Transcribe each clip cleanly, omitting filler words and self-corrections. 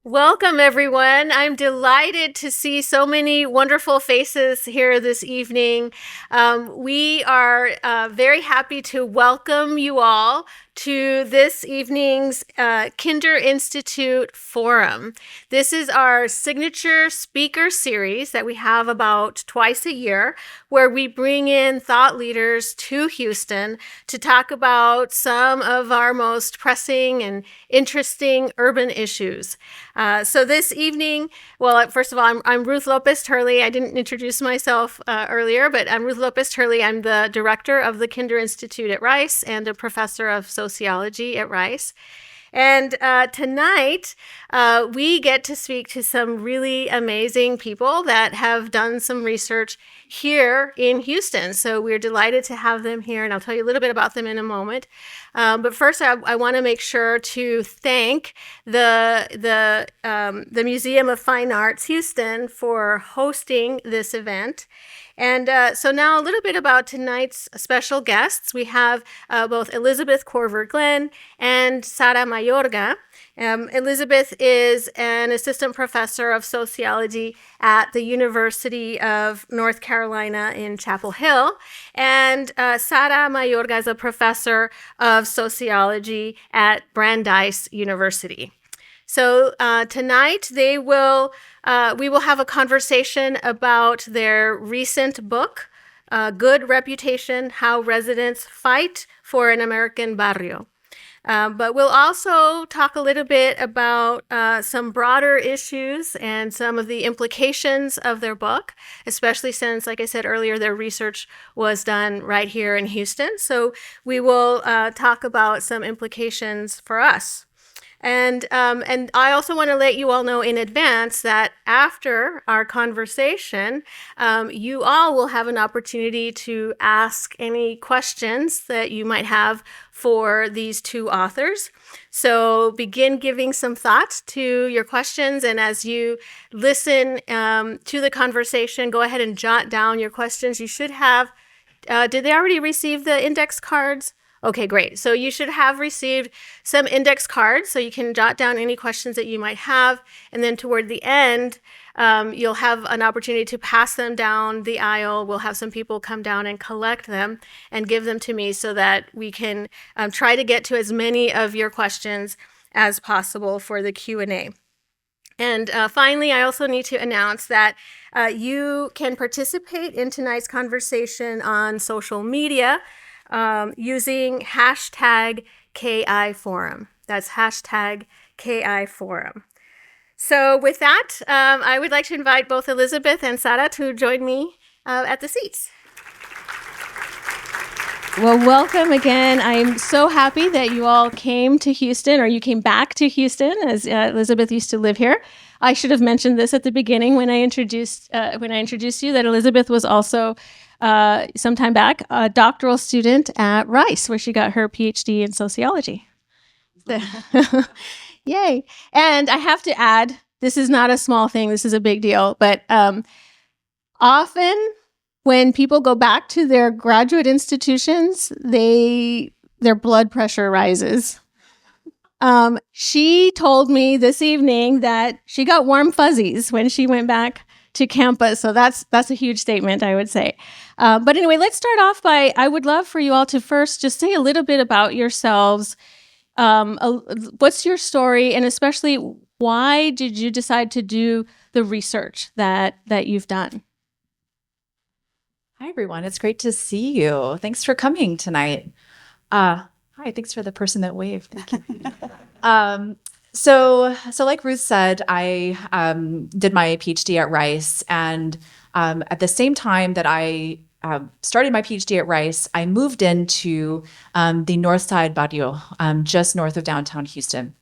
Welcome, everyone. I'm delighted to see so many wonderful faces here this evening. We are very happy to welcome you all to this evening's Kinder Institute Forum. This is our signature speaker series that we have about twice a year, where we bring in thought leaders to Houston to talk about some of our most pressing and interesting urban issues. So this evening, well, first of all, I'm Ruth López Turley. I didn't introduce myself earlier, but I'm Ruth López Turley. I'm the director of the Kinder Institute at Rice and a professor of sociology at Rice. And tonight, we get to speak to some really amazing people that have done some research here in Houston. So we're delighted to have them here, and I'll tell you a little bit about them in a moment. But first, I want to make sure to thank the Museum of Fine Arts Houston for hosting this event. And so now a little bit about tonight's special guests. We have both Elizabeth Korver-Glenn and Sara Mayorga. Elizabeth is an assistant professor of sociology at the University of North Carolina in Chapel Hill. And Sara Mayorga is a professor of sociology at Brandeis University. So tonight we will have a conversation about their recent book, Good Reputation: How Residents Fight for an American Barrio. But we'll also talk a little bit about some broader issues and some of the implications of their book, especially since, like I said earlier, their research was done right here in Houston. So we will talk about some implications for us. And I also want to let you all know in advance that after our conversation, you all will have an opportunity to ask any questions that you might have for these two authors. So begin giving some thought to your questions, and as you listen to the conversation, go ahead and jot down your questions. You should have, did they already receive the index cards? Okay, great. So you should have received some index cards so you can jot down any questions that you might have. And then toward the end, you'll have an opportunity to pass them down the aisle. We'll have some people come down and collect them and give them to me so that we can try to get to as many of your questions as possible for the Q&A. And finally, I also need to announce that you can participate in tonight's conversation on social media using hashtag KIForum. That's hashtag KIForum. So with that, I would like to invite both Elizabeth and Sara to join me at the seats. Well, welcome again. I'm so happy that you all came to Houston, or you came back to Houston, as Elizabeth used to live here. I should have mentioned this at the beginning when I introduced you, that Elizabeth was also some time back a doctoral student at Rice, where she got her PhD in sociology. Yay! And I have to add, this is not a small thing. This is a big deal. But often, when people go back to their graduate institutions, their blood pressure rises. She told me this evening that she got warm fuzzies when she went back to campus. So that's a huge statement, I would say. But anyway, let's start off by, I would love for you all to first just say a little bit about yourselves. What's your story? And especially, why did you decide to do the research that you've done? Hi, everyone. It's great to see you. Thanks for coming tonight. Hi, thanks for the person that waved. Thank you. So like Ruth said, I did my PhD at Rice. And at the same time that I started my PhD at Rice, I moved into the North Side Barrio, just north of downtown Houston.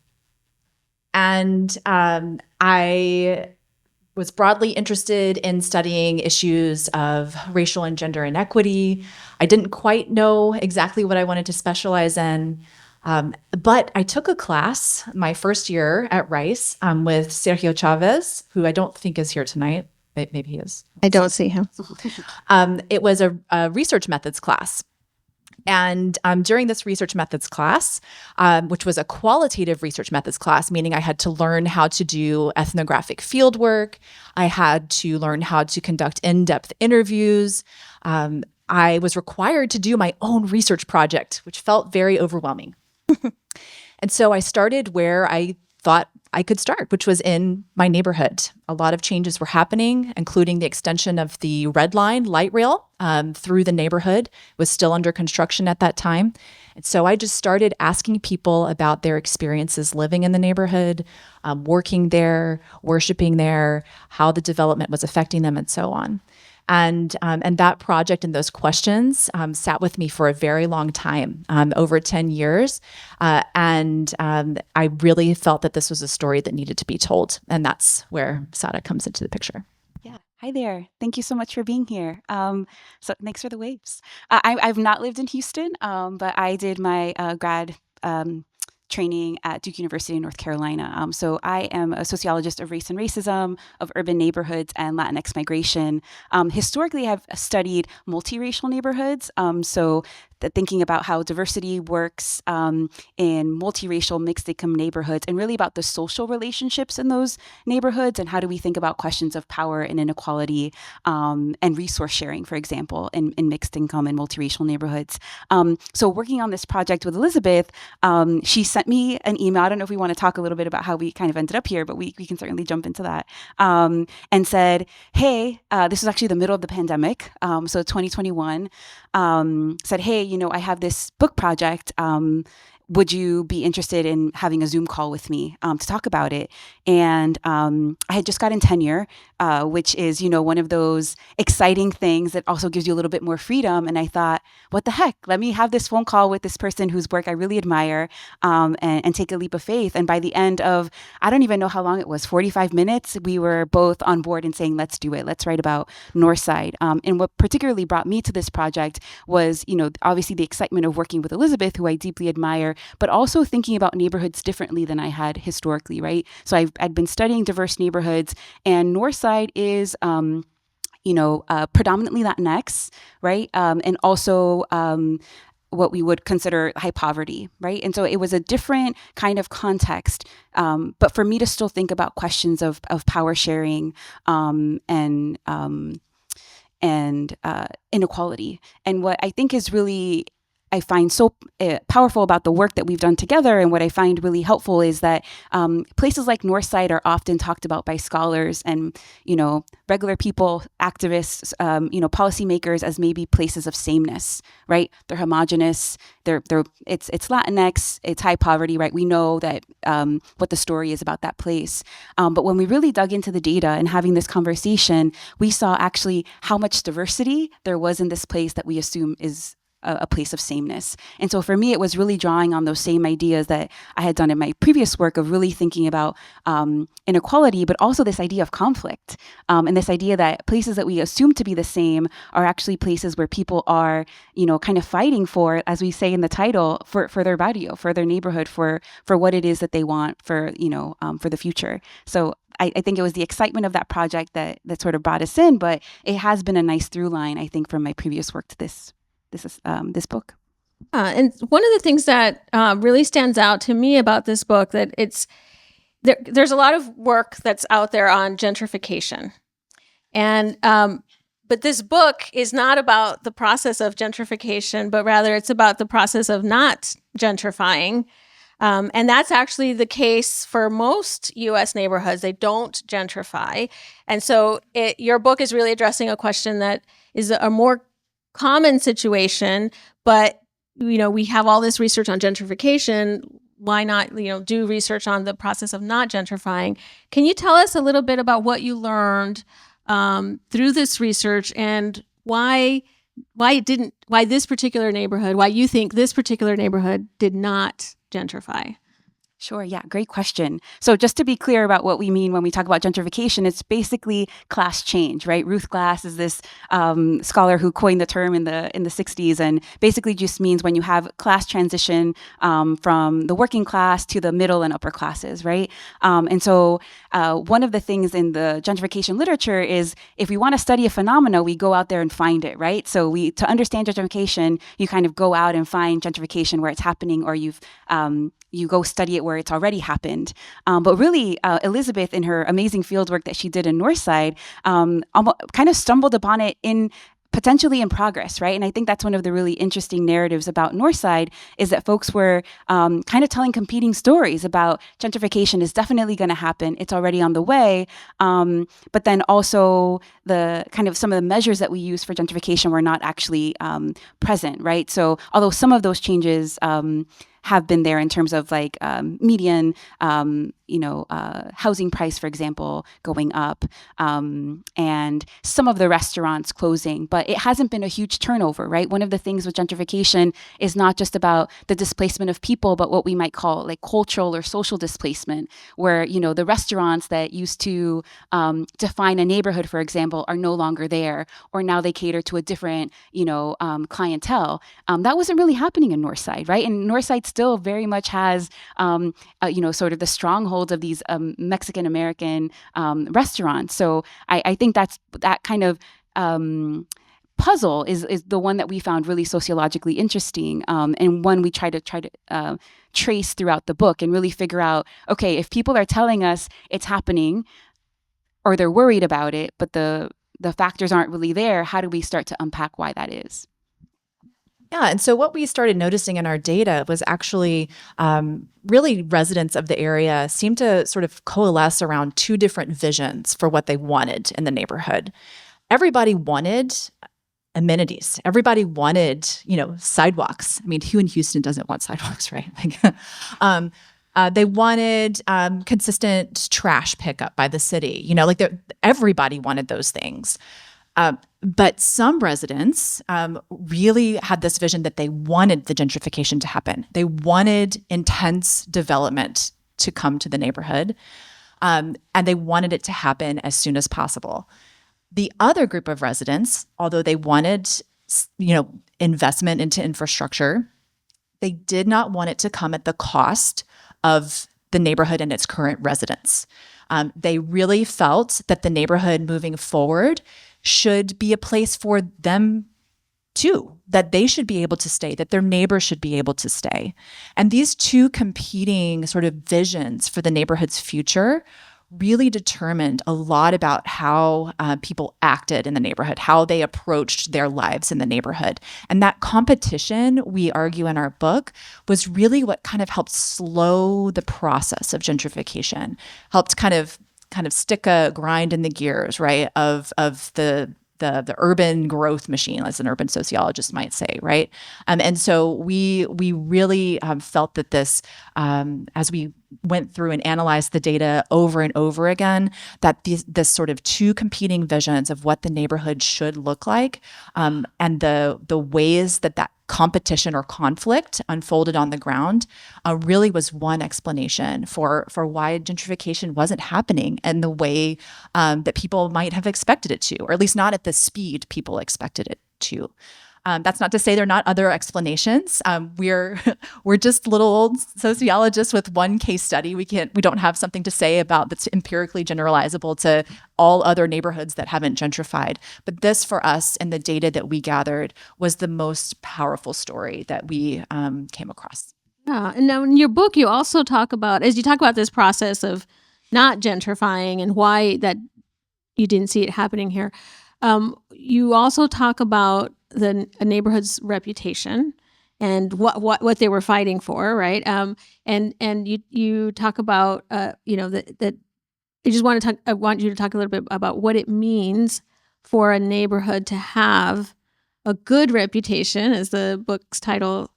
And I was broadly interested in studying issues of racial and gender inequity. I didn't quite know exactly what I wanted to specialize in, but I took a class my first year at Rice with Sergio Chavez, who I don't think is here tonight. Maybe he is. I don't see him. It was a research methods class. And during this research methods class, which was a qualitative research methods class, meaning I had to learn how to do ethnographic field work, I had to learn how to conduct in-depth interviews. I was required to do my own research project, which felt very overwhelming. And so I started where I thought I could start, which was in my neighborhood. A lot of changes were happening, including the extension of the Red Line light rail through the neighborhood. It was still under construction at that time. And so I just started asking people about their experiences living in the neighborhood, working there, worshiping there, how the development was affecting them, and so on. And that project and those questions sat with me for a very long time, over 10 years. And I really felt that this was a story that needed to be told. And that's where Sada comes into the picture. Yeah. Hi there. Thank you so much for being here. So thanks for the waves. I've not lived in Houston, but I did my grad training at Duke University in North Carolina. So I am a sociologist of race and racism, of urban neighborhoods and Latinx migration. Historically, I've studied multiracial neighborhoods. So thinking about how diversity works in multiracial mixed income neighborhoods, and really about the social relationships in those neighborhoods, and how do we think about questions of power and inequality and resource sharing, for example, in mixed income and multiracial neighborhoods. So working on this project with Elizabeth, she sent me an email. I don't know if we want to talk a little bit about how we kind of ended up here, but we can certainly jump into that. And said, hey, this was actually the middle of the pandemic, so 2021, said, hey, I have this book project. Would you be interested in having a Zoom call with me to talk about it? And I had just gotten tenure, which is, one of those exciting things that also gives you a little bit more freedom. And I thought, what the heck? Let me have this phone call with this person whose work I really admire and take a leap of faith. And by the end of, I don't even know how long it was, 45 minutes, we were both on board and saying, let's do it. Let's write about Northside. And what particularly brought me to this project was, obviously the excitement of working with Elizabeth, who I deeply admire, but also thinking about neighborhoods differently than I had historically, right? So I'd been studying diverse neighborhoods, and Northside is, predominantly Latinx, right? And also what we would consider high poverty, right? And so it was a different kind of context. But for me to still think about questions of power sharing and inequality. And what I think is really, I find so powerful about the work that we've done together, and what I find really helpful is that places like Northside are often talked about by scholars and, regular people, activists, policymakers as maybe places of sameness, right? They're homogenous. It's Latinx, it's high poverty, right? We know that what the story is about that place. But when we really dug into the data and having this conversation, we saw actually how much diversity there was in this place that we assume is a place of sameness. And so for me, it was really drawing on those same ideas that I had done in my previous work of really thinking about inequality, but also this idea of conflict and this idea that places that we assume to be the same are actually places where people are, kind of fighting for, as we say in the title, for their barrio, for their neighborhood, for what it is that they want for the future. So I think it was the excitement of that project that sort of brought us in, but it has been a nice through line, I think, from my previous work to this book. And one of the things that really stands out to me about this book, that there's a lot of work that's out there on gentrification, and but this book is not about the process of gentrification, but rather it's about the process of not gentrifying. And that's actually the case for most U.S. neighborhoods. They don't gentrify, and so your book is really addressing a question that is a more common situation, but we have all this research on gentrification. Why not do research on the process of not gentrifying? Can you tell us a little bit about what you learned through this research, and why this particular neighborhood, why you think this particular neighborhood did not gentrify? Sure. Yeah. Great question. So just to be clear about what we mean when we talk about gentrification, it's basically class change, right? Ruth Glass is this scholar who coined the term in the 60s, and basically just means when you have class transition from the working class to the middle and upper classes, right? And so one of the things in the gentrification literature is if we want to study a phenomena, we go out there and find it, right? So to understand gentrification, you kind of go out and find gentrification where it's happening, or you go study it where it's already happened. But really, Elizabeth, in her amazing fieldwork that she did in Northside, kind of stumbled upon it potentially in progress, right? And I think that's one of the really interesting narratives about Northside is that folks were kind of telling competing stories about gentrification is definitely going to happen. It's already on the way. But then also the kind of some of the measures that we use for gentrification were not actually present, right? So although some of those changes have been there in terms of like median, housing price, for example, going up, and some of the restaurants closing, but it hasn't been a huge turnover, right? One of the things with gentrification is not just about the displacement of people, but what we might call like cultural or social displacement, where, the restaurants that used to define a neighborhood, for example, are no longer there, or now they cater to a different, clientele. That wasn't really happening in Northside, right? And Northside still very much has, sort of the strongholds of these Mexican American restaurants. So I think that kind of puzzle is the one that we found really sociologically interesting, and one we try to trace throughout the book and really figure out, okay, if people are telling us it's happening or they're worried about it, but the factors aren't really there, how do we start to unpack why that is? Yeah. And so what we started noticing in our data was actually really residents of the area seemed to sort of coalesce around two different visions for what they wanted in the neighborhood. Everybody wanted amenities. Everybody wanted, sidewalks. I mean, who in Houston doesn't want sidewalks, right? They wanted consistent trash pickup by the city. Everybody wanted those things. But some residents really had this vision that they wanted the gentrification to happen. They wanted intense development to come to the neighborhood, and they wanted it to happen as soon as possible. The other group of residents, although they wanted, investment into infrastructure, they did not want it to come at the cost of the neighborhood and its current residents. They really felt that the neighborhood moving forward should be a place for them too, that they should be able to stay, that their neighbors should be able to stay. And these two competing sort of visions for the neighborhood's future really determined a lot about how people acted in the neighborhood, how they approached their lives in the neighborhood. And that competition, we argue in our book, was really what kind of helped slow the process of gentrification, helped kind of stick a grind in the gears, right, of the urban growth machine, as an urban sociologist might say, right? And so we really felt that this, as we went through and analyzed the data over and over again, that this sort of two competing visions of what the neighborhood should look like, and the ways that competition or conflict unfolded on the ground, really was one explanation for why gentrification wasn't happening in the way that people might have expected it to, or at least not at the speed people expected it to. That's not to say there are not other explanations. We're just little old sociologists with one case study. We don't have something to say about that's empirically generalizable to all other neighborhoods that haven't gentrified. But this, for us, and the data that we gathered, was the most powerful story that we came across. Yeah, and now in your book, you also talk about, as you talk about this process of not gentrifying and why that you didn't see it happening here. You also talk about a neighborhood's reputation and what they were fighting for, right? And you talk about that I want you to talk a little bit about what it means for a neighborhood to have a good reputation, as the book's title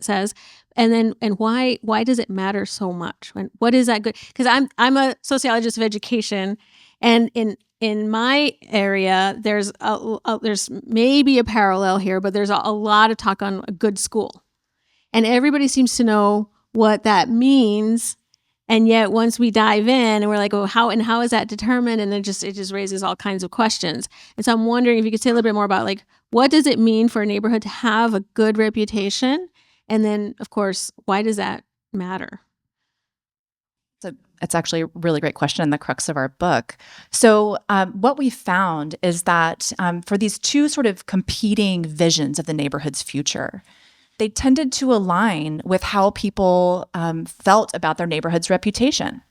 says, and why does it matter so much? What is that good? Because I'm a sociologist of education, and in my area, there's maybe a parallel here, but there's a lot of talk on a good school, and everybody seems to know what that means. And yet once we dive in and we're like, oh, how is that determined? And it just raises all kinds of questions. And so I'm wondering if you could say a little bit more about like, what does it mean for a neighborhood to have a good reputation? And then, of course, why does that matter? So it's actually a really great question and the crux of our book. So what we found is that for these two sort of competing visions of the neighborhood's future, they tended to align with how people felt about their neighborhood's reputation.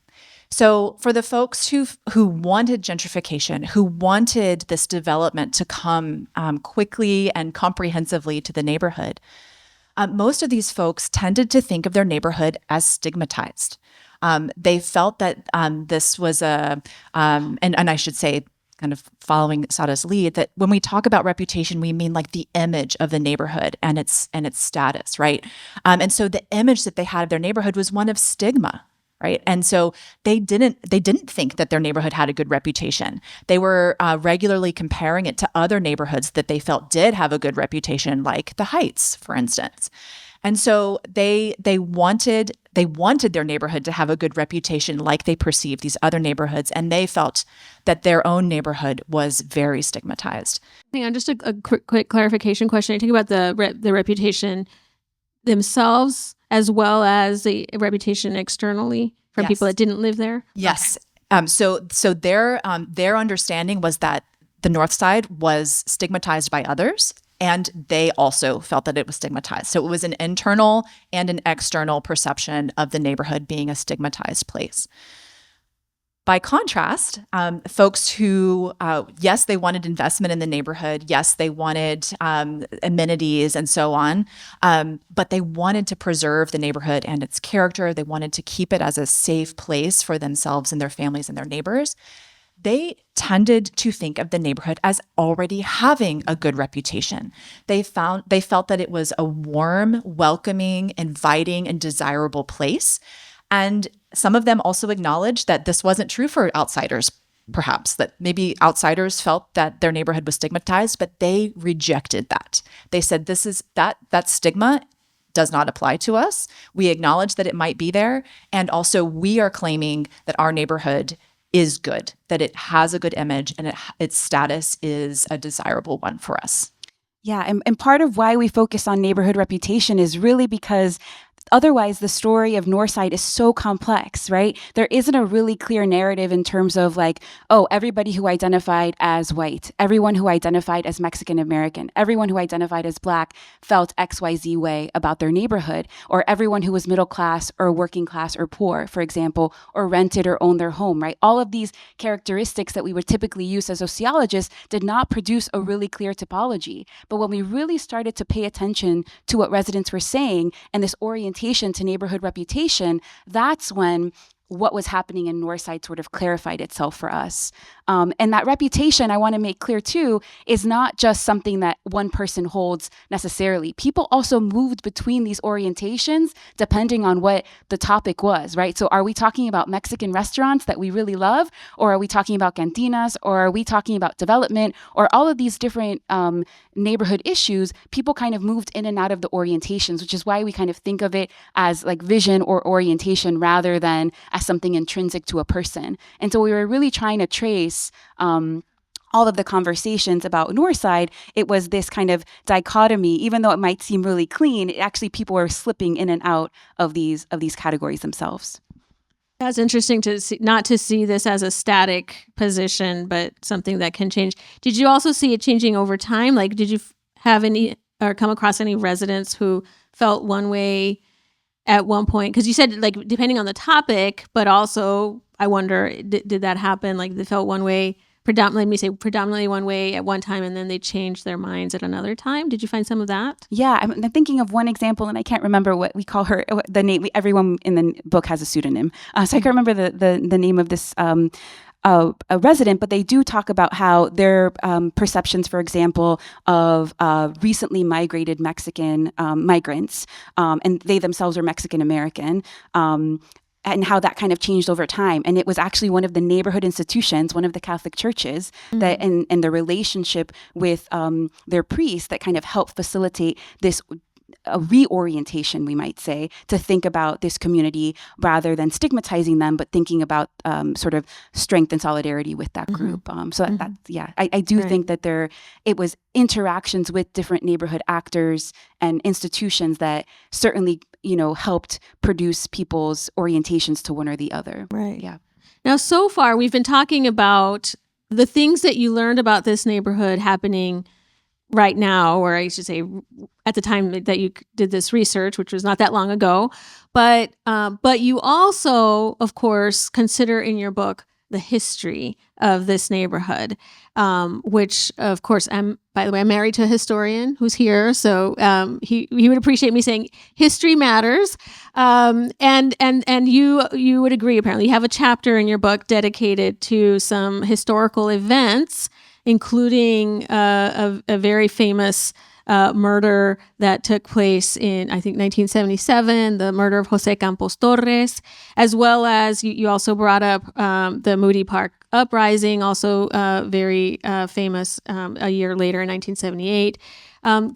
So for the folks who wanted gentrification, who wanted this development to come quickly and comprehensively to the neighborhood, most of these folks tended to think of their neighborhood as stigmatized. They felt that this was and I should say, kind of following Sada's lead, that when we talk about reputation, we mean like the image of the neighborhood and its status, right? And so the image that they had of their neighborhood was one of stigma, right? And so they didn't think that their neighborhood had a good reputation. They were regularly comparing it to other neighborhoods that they felt did have a good reputation, like the Heights, for instance. And so they wanted their neighborhood to have a good reputation like they perceived these other neighborhoods, and they felt that their own neighborhood was very stigmatized. Hang on, just a quick clarification question. I think about the reputation themselves as well as the reputation externally from Yes. people that didn't live there? Yes. Okay. So their understanding was that the North Side was stigmatized by others, and they also felt that it was stigmatized. So it was an internal and an external perception of the neighborhood being a stigmatized place. By contrast, folks who, yes, they wanted investment in the neighborhood. Yes, they wanted amenities and so on. But they wanted to preserve the neighborhood and its character. They wanted to keep it as a safe place for themselves and their families and their neighbors. They tended to think of the neighborhood as already having a good reputation. They felt that it was a warm, welcoming, inviting, and desirable place. And some of them also acknowledged that this wasn't true for outsiders, perhaps, that maybe outsiders felt that their neighborhood was stigmatized, but they rejected that. They said, that stigma does not apply to us. We acknowledge that it might be there. And also we are claiming that our neighborhood is good, that it has a good image and its status is a desirable one for us. Yeah, and part of why we focus on neighborhood reputation is really because otherwise the story of Northside is so complex, right? There isn't a really clear narrative in terms of like, oh, everybody who identified as white, everyone who identified as Mexican American, everyone who identified as Black felt XYZ way about their neighborhood, or everyone who was middle class or working class or poor, for example, or rented or owned their home, right? All of these characteristics that we would typically use as sociologists did not produce a really clear typology. But when we really started to pay attention to what residents were saying and this orientation to neighborhood reputation, that's when what was happening in Northside sort of clarified itself for us. And that reputation, I want to make clear too, is not just something that one person holds necessarily. People also moved between these orientations depending on what the topic was, right? So are we talking about Mexican restaurants that we really love? Or are we talking about cantinas? Or are we talking about development? Or all of these different neighborhood issues, people kind of moved in and out of the orientations, which is why we kind of think of it as like vision or orientation rather than as something intrinsic to a person. And so we were really trying to trace all of the conversations about Northside. It was this kind of dichotomy, even though it might seem really clean, actually people were slipping in and out of these categories themselves. That's interesting to see, not to see this as a static position, but something that can change. Did you also see it changing over time? Like, did you have any or come across any residents who felt one way at one point? Because you said, like, depending on the topic, but also I wonder, did that happen? Like, they felt one way, predominantly one way at one time, and then they changed their minds at another time. Did you find some of that? Yeah, I'm thinking of one example, and I can't remember what we call her. The name. Everyone in the book has a pseudonym, so I can't remember the name of this a resident. But they do talk about how their perceptions, for example, of recently migrated Mexican migrants, and they themselves are Mexican American. And how that kind of changed over time. And it was actually one of the neighborhood institutions, one of the Catholic churches, that and the relationship with their priest that kind of helped facilitate this a reorientation, we might say, to think about this community rather than stigmatizing them, but thinking about sort of strength and solidarity with that group. I do think that it was interactions with different neighborhood actors and institutions that certainly, helped produce people's orientations to one or the other. Right. Yeah. Now, so far, we've been talking about the things that you learned about this neighborhood happening right now, or I should say at the time that you did this research, which was not that long ago. But you also, of course, consider in your book the history of this neighborhood, which, of course, by the way, I'm married to a historian who's here, so he would appreciate me saying history matters. And you would agree, apparently. You have a chapter in your book dedicated to some historical events, including a very famous murder that took place in, I think, 1977, the murder of Jose Campos Torres, as well as you also brought up the Moody Park Uprising, also very famous a year later in 1978.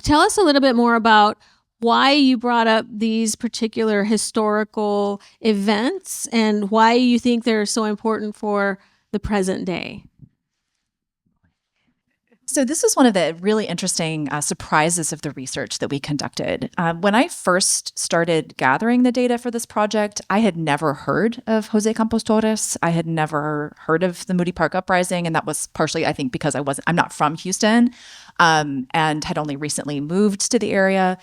Tell us a little bit more about why you brought up these particular historical events and why you think they're so important for the present day. So this is one of the really interesting surprises of the research that we conducted. When I first started gathering the data for this project, I had never heard of Jose Campos Torres. I had never heard of the Moody Park Uprising, and that was partially, I think, because I'm not from Houston, and had only recently moved to the area.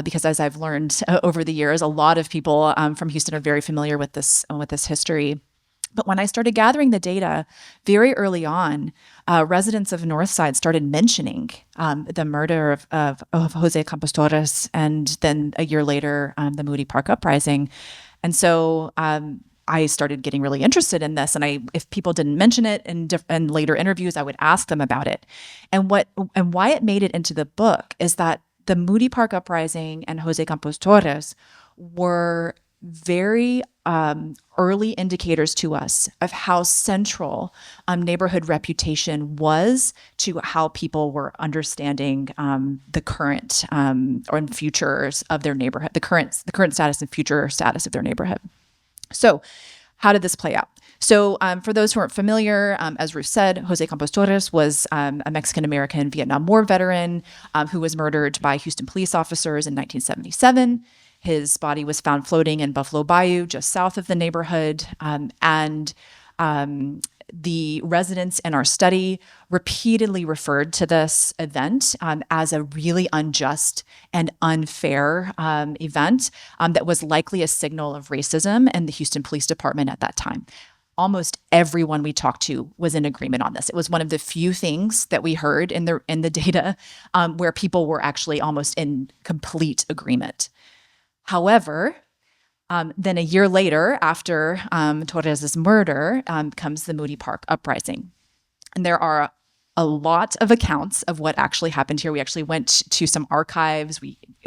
Because as I've learned over the years, a lot of people from Houston are very familiar with this history. But when I started gathering the data very early on, residents of Northside started mentioning the murder of Jose Campos Torres, and then a year later, the Moody Park Uprising. And so I started getting really interested in this. And if people didn't mention it in later interviews, I would ask them about it. And why it made it into the book is that the Moody Park Uprising and Jose Campos Torres were very early indicators to us of how central neighborhood reputation was to how people were understanding the current or futures of their neighborhood, the current status and future status of their neighborhood. So how did this play out? So for those who aren't familiar, as Ruth said, Jose Campos Torres was a Mexican-American Vietnam War veteran who was murdered by Houston police officers in 1977. His body was found floating in Buffalo Bayou, just south of the neighborhood. And the residents in our study repeatedly referred to this event as a really unjust and unfair event that was likely a signal of racism in the Houston Police Department at that time. Almost everyone we talked to was in agreement on this. It was one of the few things that we heard in the data where people were actually almost in complete agreement. However, then a year later, after Torres's murder, comes the Moody Park Uprising. And there are a lot of accounts of what actually happened here. We actually went to some archives.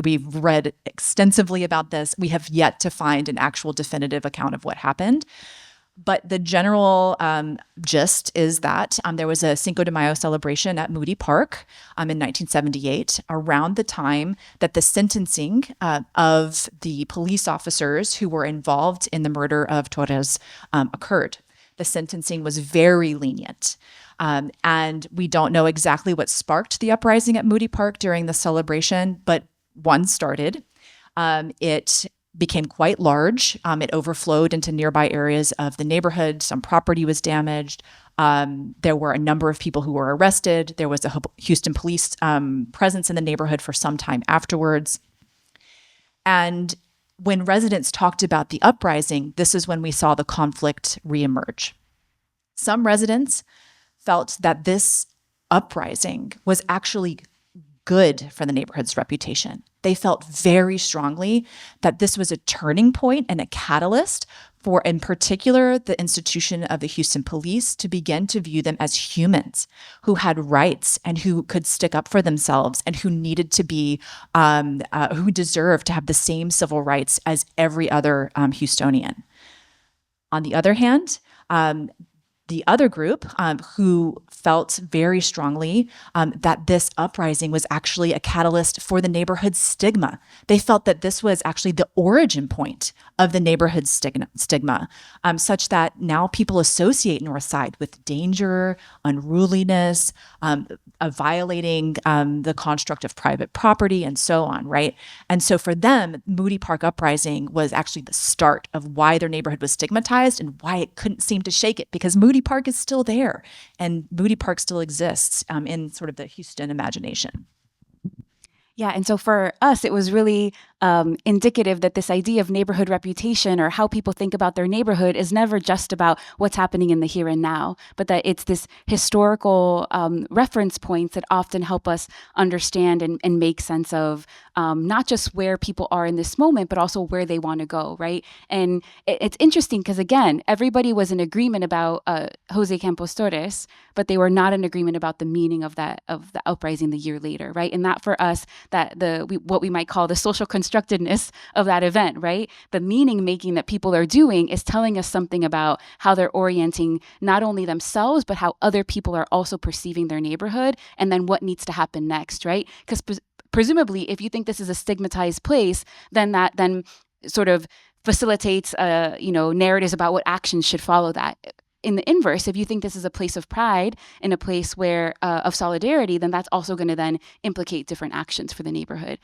We've read extensively about this. We have yet to find an actual definitive account of what happened. But the general gist is that there was a Cinco de Mayo celebration at Moody Park in 1978, around the time that the sentencing of the police officers who were involved in the murder of Torres occurred. The sentencing was very lenient. And we don't know exactly what sparked the uprising at Moody Park during the celebration, but one started. It became quite large. It overflowed into nearby areas of the neighborhood. Some property was damaged. There were a number of people who were arrested. There was a Houston police presence in the neighborhood for some time afterwards. And when residents talked about the uprising, this is when we saw the conflict reemerge. Some residents felt that this uprising was actually good for the neighborhood's reputation. They felt very strongly that this was a turning point and a catalyst for, in particular, the institution of the Houston police to begin to view them as humans who had rights and who could stick up for themselves and who needed to be, who deserved to have the same civil rights as every other Houstonian. On the other hand, the other group who felt very strongly that this uprising was actually a catalyst for the neighborhood's stigma. They felt that this was actually the origin point of the neighborhood stigma, such that now people associate Northside with danger, unruliness, violating the construct of private property, and so on, right? And so for them, Moody Park uprising was actually the start of why their neighborhood was stigmatized and why it couldn't seem to shake it, because Moody Park is still there and Moody Park still exists in sort of the Houston imagination. Yeah, and so for us, it was really indicative that this idea of neighborhood reputation, or how people think about their neighborhood, is never just about what's happening in the here and now, but that it's this historical reference points that often help us understand and make sense of not just where people are in this moment, but also where they want to go, right? And it's interesting because, again, everybody was in agreement about Jose Campos Torres, but they were not in agreement about the meaning of the uprising the year later, right? And that for us, that what we might call the social constructedness of that event, right? The meaning making that people are doing is telling us something about how they're orienting not only themselves, but how other people are also perceiving their neighborhood, and then what needs to happen next, right? Because presumably, if you think this is a stigmatized place, then that sort of facilitates narratives about what actions should follow that. In the inverse, if you think this is a place of pride and a place where of solidarity, then that's also going to then implicate different actions for the neighborhood.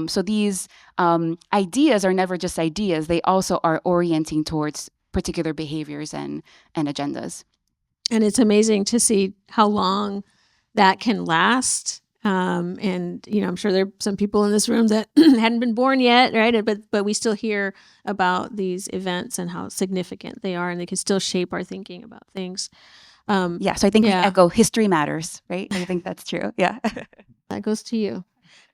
So these ideas are never just ideas; they also are orienting towards particular behaviors and agendas. And it's amazing to see how long that can last. And I'm sure there are some people in this room that hadn't been born yet, right? But we still hear about these events and how significant they are, and they can still shape our thinking about things. So I think we echo history matters, right? I think that's true. Yeah. That goes to you.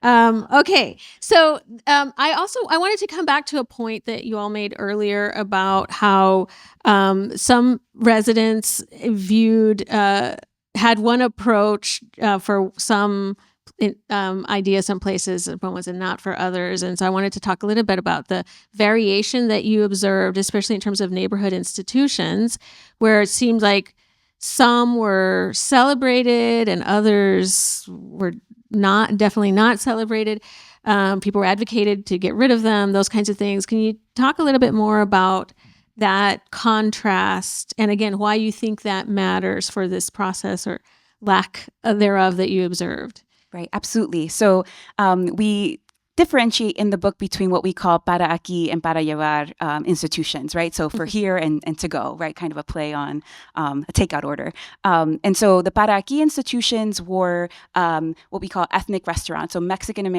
Okay. So I wanted to come back to a point that you all made earlier about how some residents had one approach for some ideas, some places, and not for others. And so I wanted to talk a little bit about the variation that you observed, especially in terms of neighborhood institutions, where it seemed like some were celebrated and others were definitely not celebrated. People were advocated to get rid of them, those kinds of things. Can you talk a little bit more about that contrast, and again, why you think that matters for this process or lack thereof that you observed? Right, absolutely. So we differentiate in the book between what we call para aquí and para llevar institutions, right? So for here and to go, right? Kind of a play on a takeout order. And so the para aquí institutions were what we call ethnic restaurants. So Mexican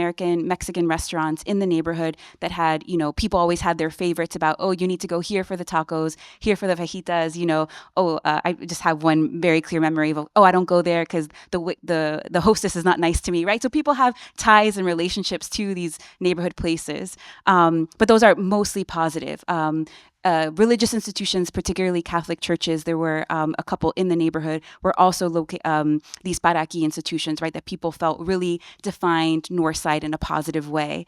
restaurants in the neighborhood that had, people always had their favorites about, oh, you need to go here for the tacos, here for the fajitas, I just have one very clear memory of, oh, I don't go there because the hostess is not nice to me, right? So people have ties and relationships to these neighborhood places, but those are mostly positive. Religious institutions, particularly Catholic churches, there were a couple in the neighborhood, were also these para aquí institutions, right, that people felt really defined Northside in a positive way.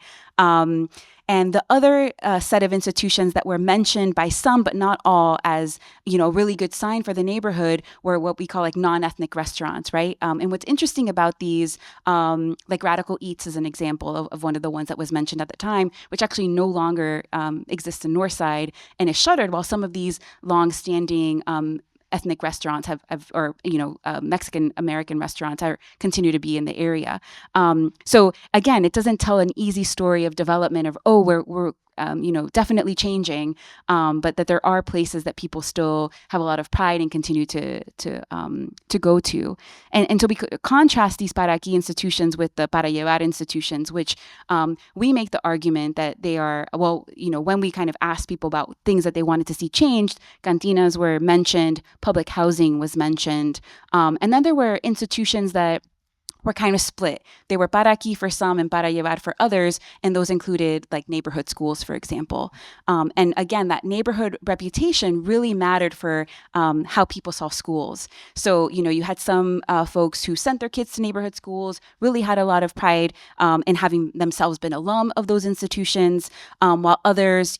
And the other set of institutions that were mentioned by some, but not all, as a really good sign for the neighborhood were what we call like non-ethnic restaurants, right? And what's interesting about these, like Radical Eats is an example of one of the ones that was mentioned at the time, which actually no longer exists in Northside and is shuttered, while some of these long-standing ethnic restaurants Mexican American restaurants continue to be in the area. So again, it doesn't tell an easy story of development of, oh, we're definitely changing, but that there are places that people still have a lot of pride and continue to go to. And so we could contrast these para aquí institutions with the para llevar institutions, which we make the argument that they are, when we kind of asked people about things that they wanted to see changed, cantinas were mentioned, public housing was mentioned, and then there were institutions that were kind of split. They were para aquí for some and para llevar for others, and those included like neighborhood schools, for example. And again, that neighborhood reputation really mattered for how people saw schools. So, you had some folks who sent their kids to neighborhood schools, really had a lot of pride in having themselves been alum of those institutions, while others,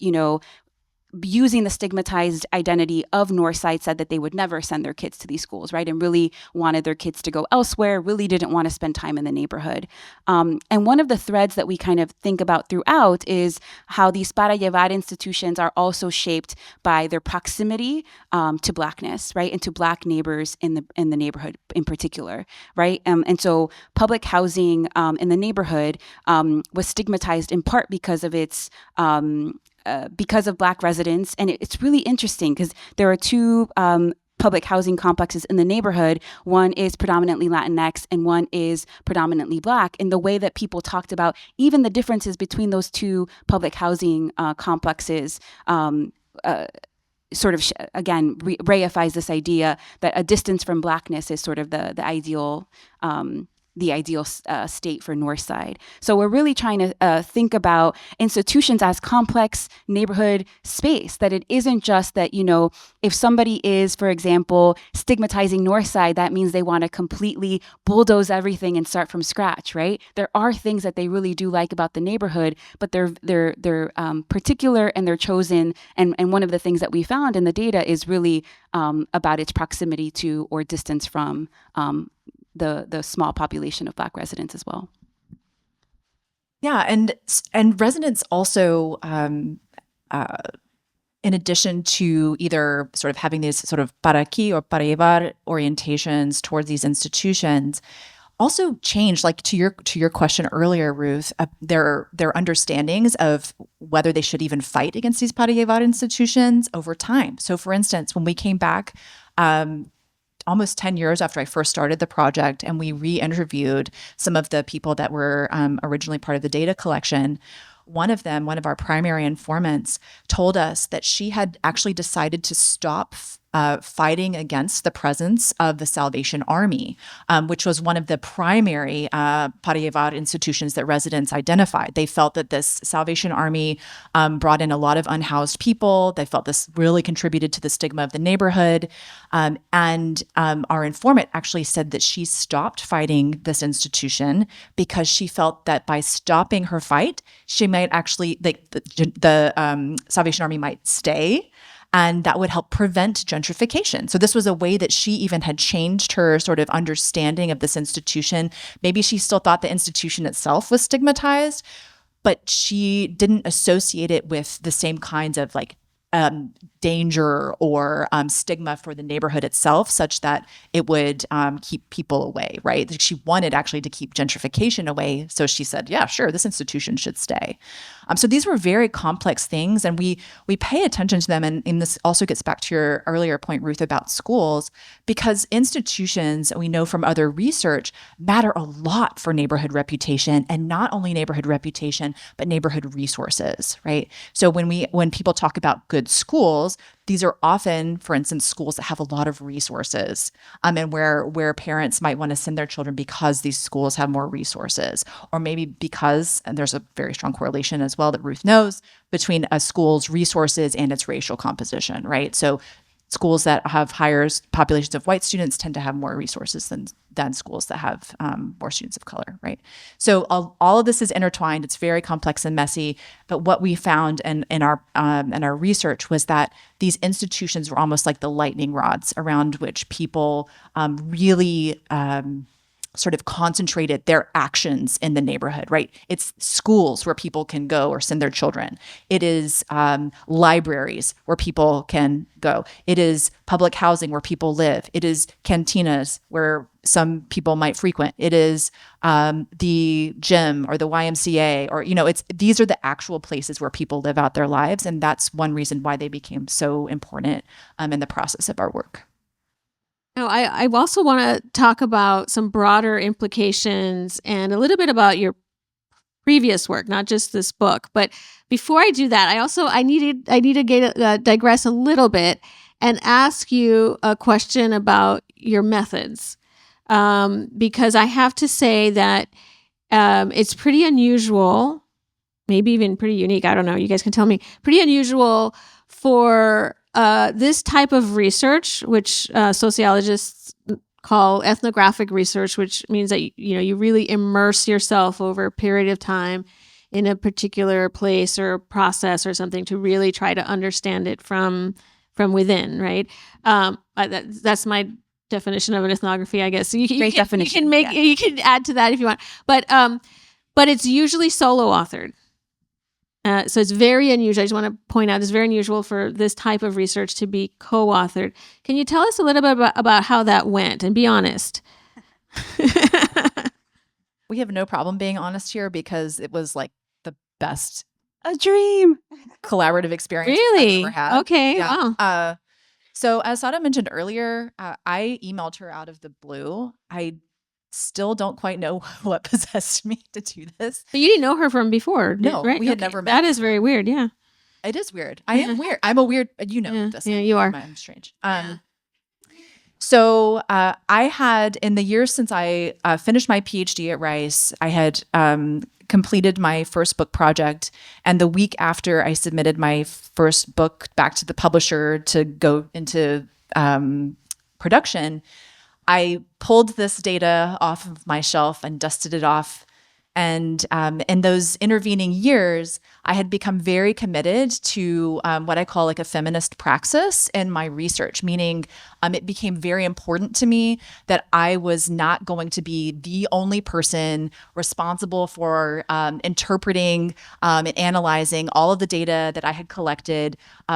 using the stigmatized identity of Northside, said that they would never send their kids to these schools, right? And really wanted their kids to go elsewhere, really didn't want to spend time in the neighborhood. And one of the threads that we kind of think about throughout is how these para llevar institutions are also shaped by their proximity to Blackness, right? And to Black neighbors in the neighborhood in particular, right? And so public housing in the neighborhood was stigmatized in part because of its because of Black residents. And it's really interesting because there are two public housing complexes in the neighborhood. One is predominantly Latinx and one is predominantly Black. And the way that people talked about even the differences between those two public housing complexes sort of, again, reifies this idea that a distance from Blackness is sort of the ideal state for Northside. So we're really trying to think about institutions as complex neighborhood space, that it isn't just that, if somebody is, for example, stigmatizing Northside, that means they want to completely bulldoze everything and start from scratch, right? There are things that they really do like about the neighborhood, but they're particular and they're chosen. And one of the things that we found in the data is really about its proximity to or distance from the small population of Black residents as well. Yeah, and residents also, in addition to either sort of having these sort of para aquí or para llevar orientations towards these institutions, also change, like to your question earlier, Ruth, their understandings of whether they should even fight against these para llevar institutions over time. So, for instance, when we came back almost 10 years after I first started the project, and we re-interviewed some of the people that were originally part of the data collection, one of our primary informants, told us that she had actually decided to stop fighting against the presence of the Salvation Army, which was one of the primary para llevar institutions that residents identified. They felt that this Salvation Army brought in a lot of unhoused people. They felt this really contributed to the stigma of the neighborhood. And our informant actually said that she stopped fighting this institution because she felt that by stopping her fight, she might actually, the Salvation Army might stay, and that would help prevent gentrification. So this was a way that she even had changed her sort of understanding of this institution. Maybe she still thought the institution itself was stigmatized, but she didn't associate it with the same kinds of danger or stigma for the neighborhood itself, such that it would keep people away, right? She wanted actually to keep gentrification away. So she said, yeah, sure, this institution should stay. So these were very complex things, and we pay attention to them. And this also gets back to your earlier point, Ruth, about schools, because institutions, we know from other research, matter a lot for neighborhood reputation, and not only neighborhood reputation, but neighborhood resources, right? So when people talk about good schools, these are often, for instance, schools that have a lot of resources, and where parents might want to send their children because these schools have more resources, or maybe because, and there's a very strong correlation as well that Ruth knows, between a school's resources and its racial composition, right? So schools that have higher populations of white students tend to have more resources than schools that have more students of color, right? So all of this is intertwined. It's very complex and messy. But what we found in our research was that these institutions were almost like the lightning rods around which people really sort of concentrated their actions in the neighborhood, right? It's schools where people can go or send their children. It is libraries where people can go. It is public housing where people live. It is cantinas where some people might frequent. It is the gym or the YMCA, or, these are the actual places where people live out their lives. And that's one reason why they became so important in the process of our work. Now, I also want to talk about some broader implications and a little bit about your previous work, not just this book. But before I do that, I need to digress a little bit and ask you a question about your methods, because I have to say that it's pretty unusual, maybe even pretty unique. I don't know. You guys can tell me. Pretty unusual for this type of research, which sociologists call ethnographic research, which means that you really immerse yourself over a period of time in a particular place or process or something to really try to understand it from within, right? That's my definition of an ethnography, I guess. So Great definition. You can add to that if you want, but it's usually solo authored. So it's very unusual. I just want to point out it's very unusual for this type of research to be co-authored. Can you tell us a little bit about how that went, and be honest? We have no problem being honest here because it was like the best A dream. collaborative experience Really? I've ever had. Okay. Yeah. Wow. So as Sada mentioned earlier, I emailed her out of the blue. I still don't quite know what possessed me to do this. But you didn't know her from before, No, right? we had never met That is very weird. Yeah. It is weird. I am weird. I'm a weird, this. Yeah, you are. I'm strange. So I had, in the years since I finished my PhD at Rice, I had completed my first book project. And the week after I submitted my first book back to the publisher to go into production, I pulled this data off of my shelf and dusted it off. And in those intervening years, I had become very committed to what I call like a feminist praxis in my research, meaning it became very important to me that I was not going to be the only person responsible for interpreting and analyzing all of the data that I had collected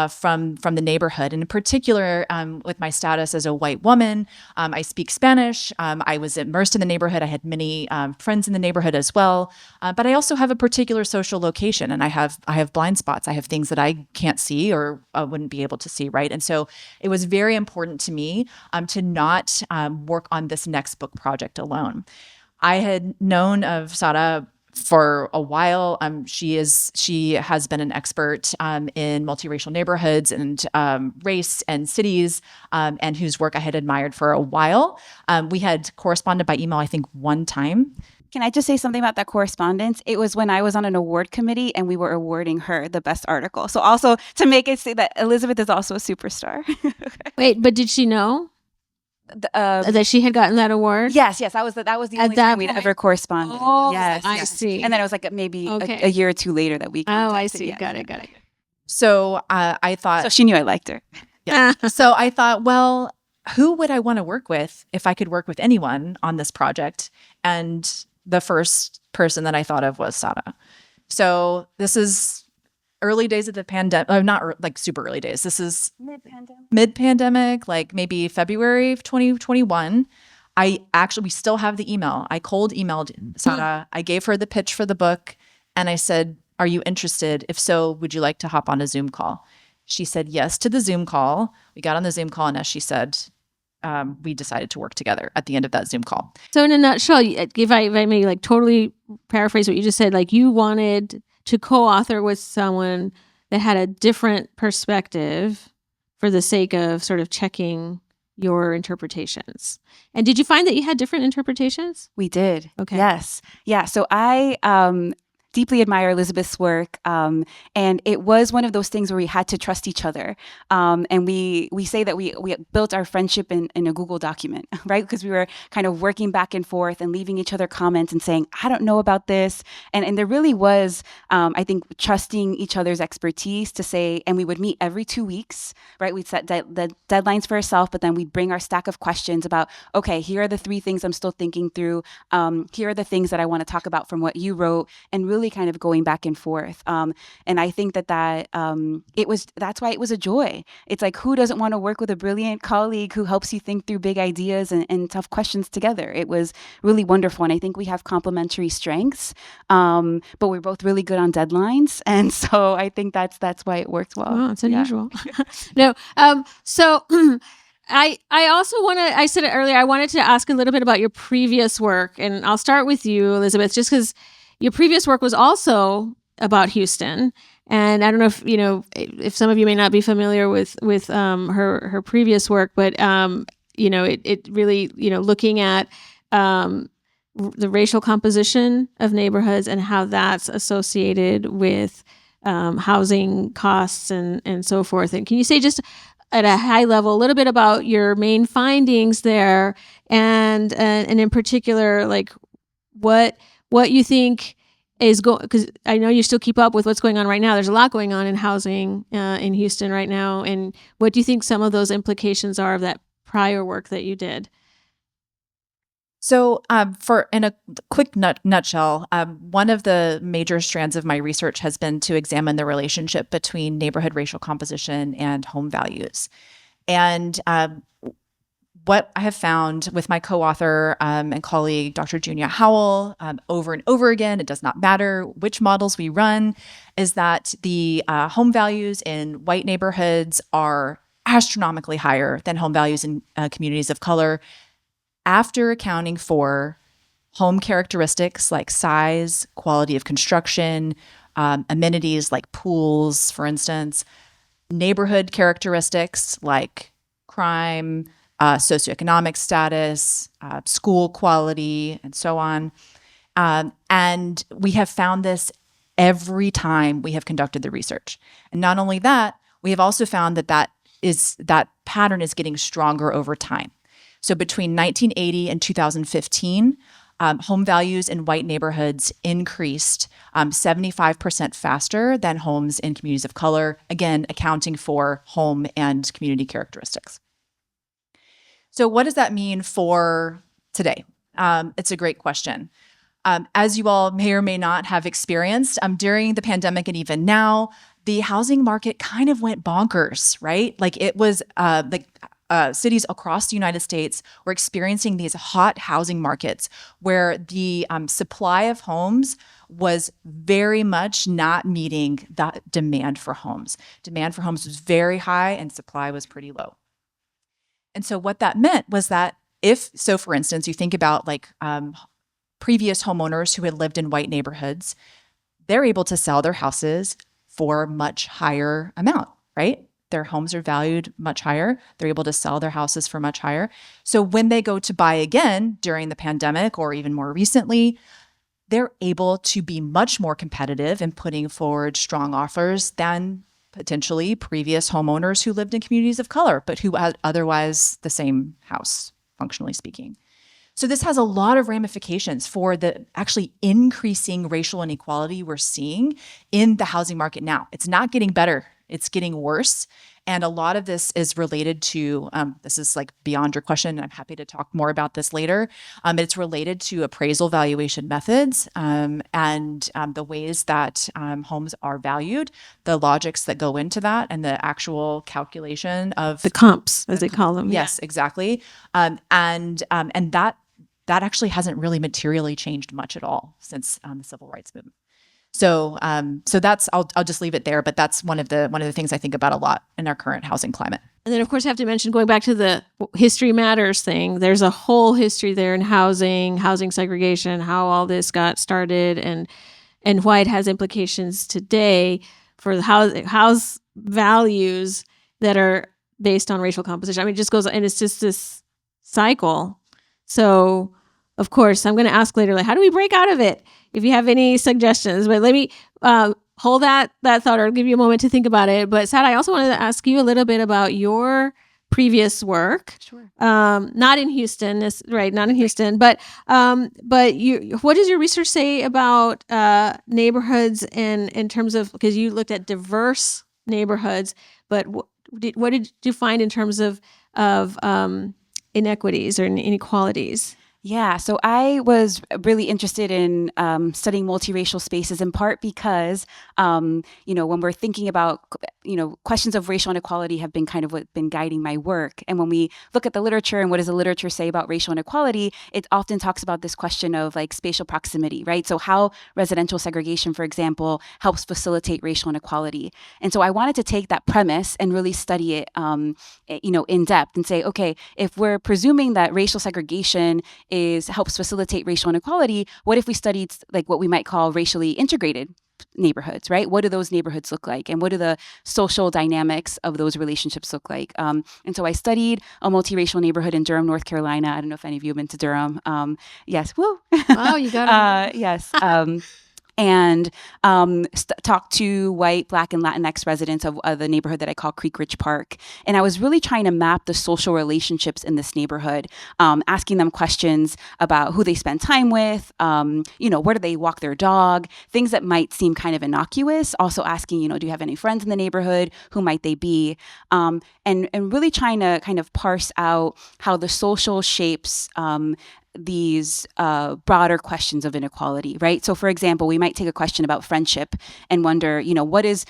from the neighborhood. And in particular, with my status as a white woman, I speak Spanish. I was immersed in the neighborhood. I had many friends in the neighborhood as well. But I also have a particular social location, and I have blind spots. I have things that I can't see or wouldn't be able to see, right? And so it was very important to me to not work on this next book project alone. I had known of Sada for a while. She has been an expert in multiracial neighborhoods and race and cities, and whose work I had admired for a while. We had corresponded by email, I think, one time. Can I just say something about that correspondence? It was when I was on an award committee and we were awarding her the best article. So also to make it say that Elizabeth is also a superstar. Wait, but did she know that she had gotten that award? Yes. That was the only time we'd ever corresponded. Oh, yes, I see. And then it was like maybe a year or two later that we contacted. Oh, I see. Yeah. Got it. So I thought... So she knew I liked her. Yeah. So I thought, well, who would I want to work with if I could work with anyone on this project? And the first person that I thought of was Sada. So this is early days of the pandemic, not like super early days. This is mid-pandemic, like maybe February of 2021. We still have the email. I cold emailed Sada. I gave her the pitch for the book and I said, "Are you interested? If so, would you like to hop on a Zoom call?" She said yes to the Zoom call. We got on the Zoom call, and as she said, we decided to work together at the end of that Zoom call. So in a nutshell, if I may like totally paraphrase what you just said, like you wanted to co-author with someone that had a different perspective for the sake of sort of checking your interpretations. And did you find that you had different interpretations? We did. Okay. Yes. Yeah. So I deeply admire Elizabeth's work. And it was one of those things where we had to trust each other. And we say that we built our friendship in a Google document, right? Because we were kind of working back and forth and leaving each other comments and saying, I don't know about this. And there really was, I think, trusting each other's expertise to say, and we would meet every 2 weeks, right? We'd set the deadlines for ourselves, but then we'd bring our stack of questions about, okay, here are the 3 things I'm still thinking through. Here are the things that I want to talk about from what you wrote, and really kind of going back and forth. And I think that's why it was a joy. It's like, who doesn't want to work with a brilliant colleague who helps you think through big ideas and tough questions together? It was really wonderful. And I think we have complementary strengths, but we're both really good on deadlines. And so I think that's why it worked well. Wow, it's unusual. No. So I also I said it earlier, I wanted to ask a little bit about your previous work, and I'll start with you, Elizabeth, just because your previous work was also about Houston. And I don't know if some of you may not be familiar with her previous work, but it really, looking at the racial composition of neighborhoods and how that's associated with housing costs and so forth. And can you say just at a high level a little bit about your main findings there, and in particular, like what you think is going, because I know you still keep up with what's going on right now. There's a lot going on in housing in Houston right now. And what do you think some of those implications are of that prior work that you did? So, in a quick nutshell, one of the major strands of my research has been to examine the relationship between neighborhood racial composition and home values. And what I have found with my co-author and colleague, Dr. Junia Howell, over and over again, it does not matter which models we run, is that the home values in white neighborhoods are astronomically higher than home values in communities of color, after accounting for home characteristics like size, quality of construction, amenities like pools, for instance, neighborhood characteristics like crime, socioeconomic status, school quality, and so on. And we have found this every time we have conducted the research. And not only that, we have also found that pattern is getting stronger over time. So between 1980 and 2015, home values in white neighborhoods increased 75% faster than homes in communities of color, again, accounting for home and community characteristics. So what does that mean for today? It's a great question. As you all may or may not have experienced, during the pandemic and even now, the housing market kind of went bonkers, right? Like it was cities across the United States were experiencing these hot housing markets where the supply of homes was very much not meeting the demand for homes. Demand for homes was very high and supply was pretty low. And so what that meant was that for instance, you think about previous homeowners who had lived in white neighborhoods, they're able to sell their houses for a much higher amount, right? Their homes are valued much higher. They're able to sell their houses for much higher. So when they go to buy again during the pandemic or even more recently, they're able to be much more competitive in putting forward strong offers than potentially previous homeowners who lived in communities of color, but who had otherwise the same house, functionally speaking. So this has a lot of ramifications for the actually increasing racial inequality we're seeing in the housing market now. It's not getting better. It's getting worse. And a lot of this is related to, this is like beyond your question, and I'm happy to talk more about this later. It's related to appraisal valuation methods and the ways that homes are valued, the logics that go into that, and the actual calculation of The comps, as they call them. Yes, exactly. And that actually hasn't really materially changed much at all since the civil rights movement. So that's I'll just leave it there. But that's one of the things I think about a lot in our current housing climate. And then, of course, I have to mention, going back to the History Matters thing, there's a whole history there in housing segregation, how all this got started, and why it has implications today for the house values that are based on racial composition. I mean, it just goes, and it's just this cycle. So, of course, I'm going to ask later, how do we break out of it? If you have any suggestions, but let me hold that thought, or give you a moment to think about it. But Sad, I also wanted to ask you a little bit about your previous work. Sure. Not in Houston, not in Houston, but what does your research say about neighborhoods and in terms of, because you looked at diverse neighborhoods, but what did you find in terms of inequities or inequalities? Yeah, so I was really interested in studying multiracial spaces, in part because, when we're thinking about, questions of racial inequality have been kind of what's been guiding my work. And when we look at the literature and what does the literature say about racial inequality, it often talks about this question of spatial proximity, right? So how residential segregation, for example, helps facilitate racial inequality. And so I wanted to take that premise and really study it, in depth and say, okay, if we're presuming that racial segregation helps facilitate racial inequality, what if we studied what we might call racially integrated neighborhoods, right? What do those neighborhoods look like? And what do the social dynamics of those relationships look like? And so I studied a multiracial neighborhood in Durham, North Carolina. I don't know if any of you have been to Durham. Yes. Woo. Oh, you got it. Yes. and talked to white, Black, and Latinx residents of the neighborhood that I call Creek Ridge Park. And I was really trying to map the social relationships in this neighborhood, asking them questions about who they spend time with, where do they walk their dog, things that might seem kind of innocuous. Also asking, do you have any friends in the neighborhood? Who might they be? And really trying to kind of parse out how the social shapes these broader questions of inequality, right? So for example, we might take a question about friendship and wonder, what is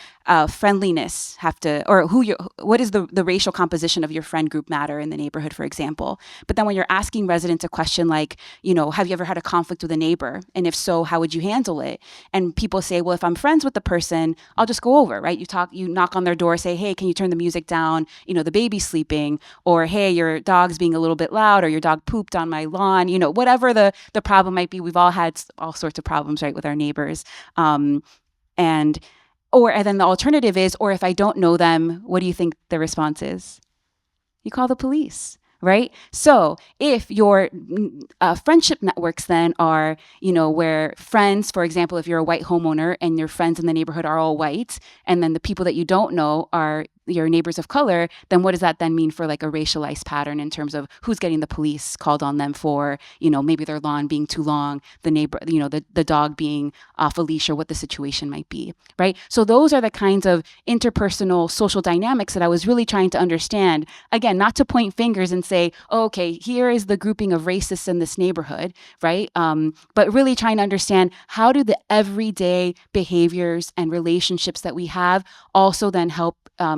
friendliness have to, or what is the racial composition of your friend group matter in the neighborhood, for example. But then when you're asking residents a question like, have you ever had a conflict with a neighbor? And if so, how would you handle it? And people say, well, if I'm friends with the person, I'll just go over, right? You knock on their door, say, hey, can you turn the music down? The baby's sleeping, or hey, your dog's being a little bit loud, or your dog pooped on my lawn, whatever the problem might be. We've all had all sorts of problems, right, with our neighbors. And then the alternative is, or if I don't know them, what do you think the response is? You call the police, right? So if your friendship networks then are, where friends, for example, if you're a white homeowner and your friends in the neighborhood are all white, and then the people that you don't know are your neighbors of color, then what does that then mean for like a racialized pattern in terms of who's getting the police called on them for, maybe their lawn being too long, the neighbor, the dog being off a leash, or what the situation might be, right? So those are the kinds of interpersonal social dynamics that I was really trying to understand. Again, not to point fingers and say, oh, okay, here is the grouping of racists in this neighborhood, right? But really trying to understand how do the everyday behaviors and relationships that we have also then help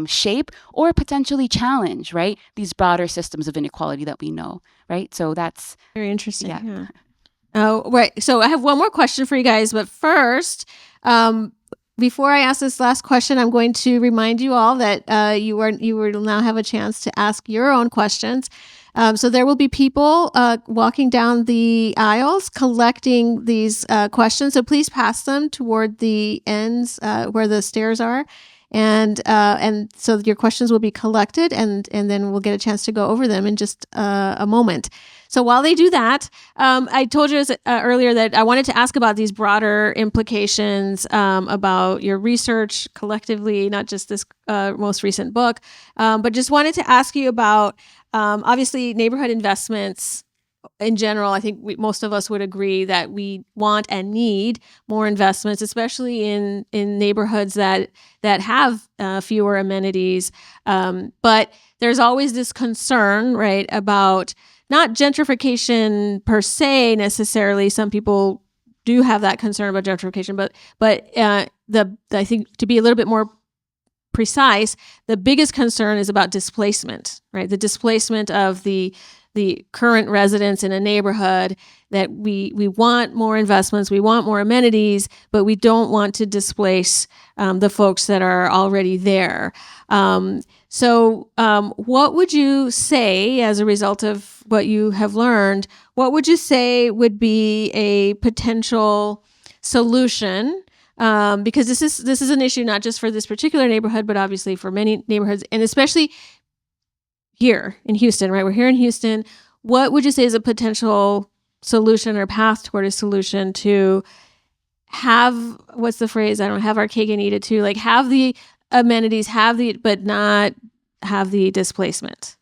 shape or potentially challenge, right, these broader systems of inequality that we know, right? So that's very interesting. Yeah. Oh, right. So I have one more question for you guys, but first, before I ask this last question, I'm going to remind you all that you will now have a chance to ask your own questions. So there will be people walking down the aisles collecting these questions. So please pass them toward the ends where the stairs are. And so your questions will be collected, and then we'll get a chance to go over them in just a moment. So while they do that, I told you earlier that I wanted to ask about these broader implications about your research collectively, not just this most recent book, but just wanted to ask you about obviously neighborhood investments. In general, I think most of us would agree that we want and need more investments, especially in neighborhoods that have fewer amenities. But there's always this concern, right, about not gentrification per se necessarily. Some people do have that concern about gentrification, but I think to be a little bit more precise, the biggest concern is about displacement, right? The displacement of the current residents in a neighborhood, that we want more investments, we want more amenities, but we don't want to displace the folks that are already there. So what would you say, as a result of what you have learned, what would you say would be a potential solution? Because this is an issue not just for this particular neighborhood, but obviously for many neighborhoods, and especially here in Houston, right? We're here in Houston. What would you say is a potential solution or path toward a solution to have, what's the phrase? I don't have our cake and eat it too. Like have the amenities, but not have the displacement.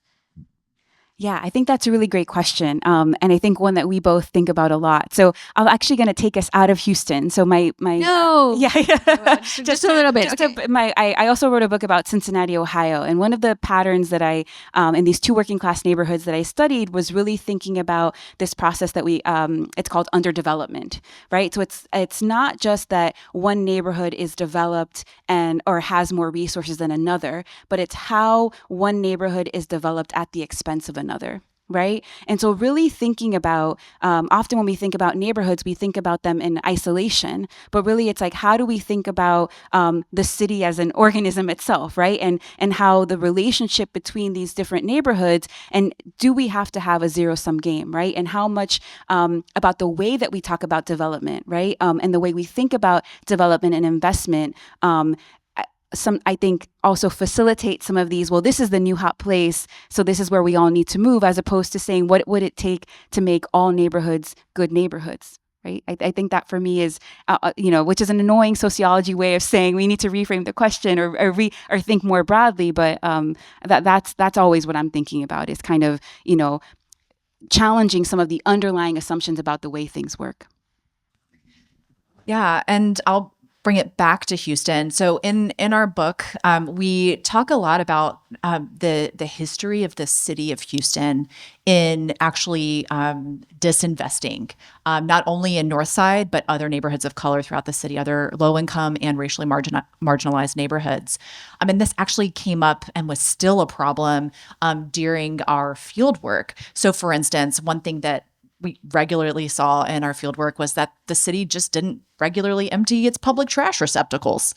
Yeah, I think that's a really great question. And I think one that we both think about a lot. So I'm actually going to take us out of Houston. So No. Just a little bit. I also wrote a book about Cincinnati, Ohio. And one of the patterns that I, in these two working class neighborhoods that I studied, was really thinking about this process that it's called underdevelopment, right? So it's not just that one neighborhood is developed or has more resources than another, but it's how one neighborhood is developed at the expense of another, right? And so really thinking about, often when we think about neighborhoods, we think about them in isolation, but really it's like, how do we think about the city as an organism itself, right? And how the relationship between these different neighborhoods, and do we have to have a zero-sum game, right? And how much about the way that we talk about development, right? And the way we think about development and investment, I think also facilitate some of these, well, this is the new hot place, so this is where we all need to move, as opposed to saying, what would it take to make all neighborhoods good neighborhoods, right? I think that for me is, which is an annoying sociology way of saying we need to reframe the question or think more broadly. But that's always what I'm thinking about, is kind of, challenging some of the underlying assumptions about the way things work. Yeah, and I'll bring it back to Houston. So in our book, we talk a lot about the history of the city of Houston in actually disinvesting, not only in Northside, but other neighborhoods of color throughout the city, other low-income and racially marginalized neighborhoods. And this actually came up and was still a problem during our field work. So for instance, one thing that we regularly saw in our fieldwork was that the city just didn't regularly empty its public trash receptacles.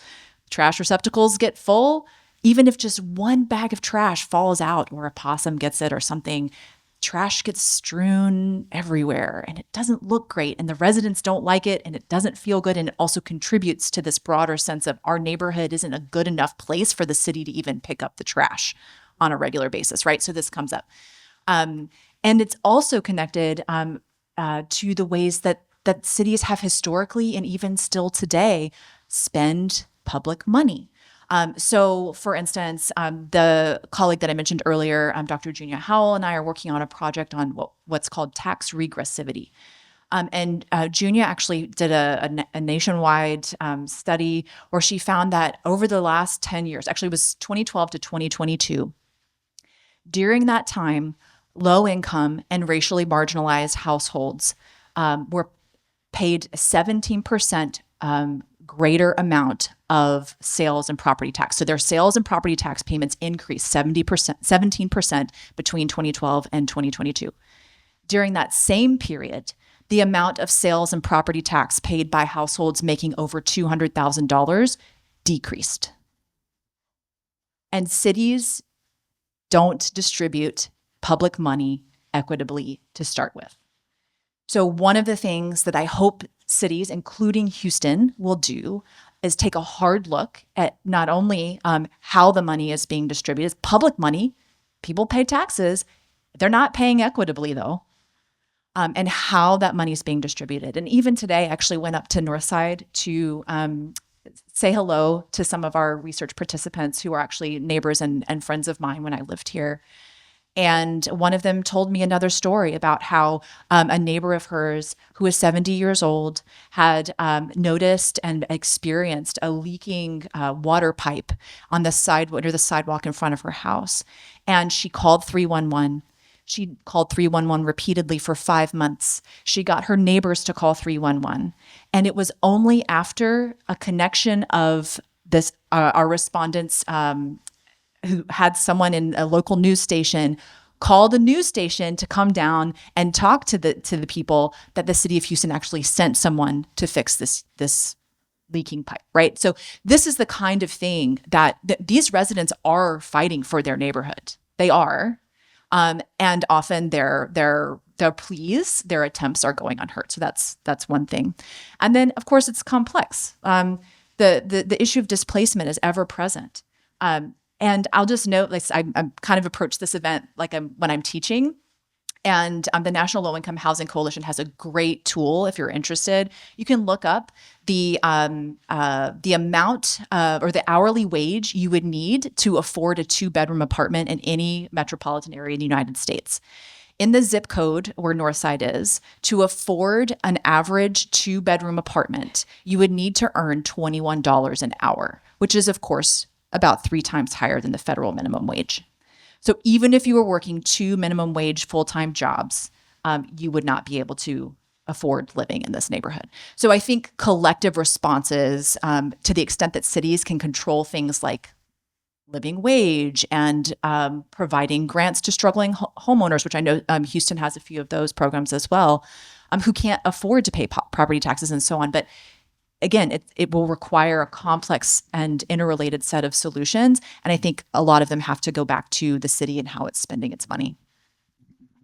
Trash receptacles get full. Even if just one bag of trash falls out or a possum gets it or something, trash gets strewn everywhere and it doesn't look great and the residents don't like it and it doesn't feel good, and it also contributes to this broader sense of our neighborhood isn't a good enough place for the city to even pick up the trash on a regular basis, right? So this comes up. And it's also connected to the ways that cities have historically and even still today spend public money. So, for instance, the colleague that I mentioned earlier, Dr. Junia Howell, and I are working on a project on what's called tax regressivity. And Junia actually did a nationwide study where she found that over the last 10 years, actually it was 2012 to 2022, during that time, low-income and racially marginalized households were paid 17% greater amount of sales and property tax. So their sales and property tax payments increased 17% between 2012 and 2022. During that same period, the amount of sales and property tax paid by households making over $200,000 decreased. And cities don't distribute public money equitably to start with. So one of the things that I hope cities, including Houston, will do is take a hard look at not only how the money is being distributed. It's public money. People pay taxes. They're not paying equitably, though, and how that money is being distributed. And even today, I actually went up to Northside to say hello to some of our research participants who are actually neighbors and friends of mine when I lived here. And one of them told me another story about how a neighbor of hers who is 70 years old had noticed and experienced a leaking water pipe on the sidewalk in front of her house. And she called 311. She called 311 repeatedly for 5 months. She got her neighbors to call 311. And it was only after a connection of this, our respondents who had someone in a local news station call the news station to come down and talk to the people, that the city of Houston actually sent someone to fix this leaking pipe, right? So this is the kind of thing that these residents are fighting for their neighborhood. They are. And often their pleas, their attempts are going unheard. So that's one thing. And then, of course, it's complex. The issue of displacement is ever present. And I'll just note, like I'm kind of approach this event like when I'm teaching. And the National Low Income Housing Coalition has a great tool. If you're interested, you can look up the amount or the hourly wage you would need to afford a 2-bedroom apartment in any metropolitan area in the United States. In the zip code where Northside is, to afford an average 2-bedroom apartment, you would need to earn $21 an hour, which is, of course, about 3 times higher than the federal minimum wage. So even if you were working 2 minimum wage full-time jobs, you would not be able to afford living in this neighborhood. So I think collective responses, to the extent that cities can control things like living wage and providing grants to struggling homeowners, which I know Houston has a few of those programs as well, who can't afford to pay property taxes and so on. But again, it will require a complex and interrelated set of solutions. And I think a lot of them have to go back to the city and how it's spending its money.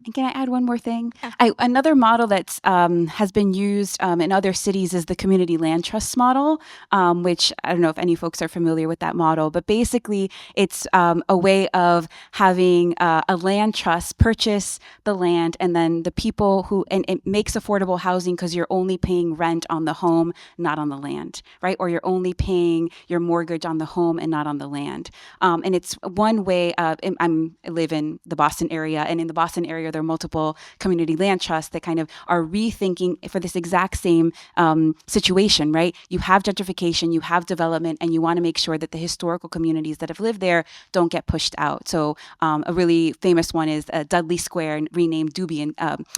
And can I add one more thing? Yeah. Another model that's has been used in other cities is the community land trust model, which I don't know if any folks are familiar with that model, but basically it's a way of having a land trust purchase the land, and then the people who, and it makes affordable housing because you're only paying rent on the home, not on the land, right? Or you're only paying your mortgage on the home and not on the land. And it's one way. I live in the Boston area, and in the Boston area, there are multiple community land trusts that kind of are rethinking for this exact same situation, right? You have gentrification, you have development, and you want to make sure that the historical communities that have lived there don't get pushed out. So a really famous one is Dudley Square, renamed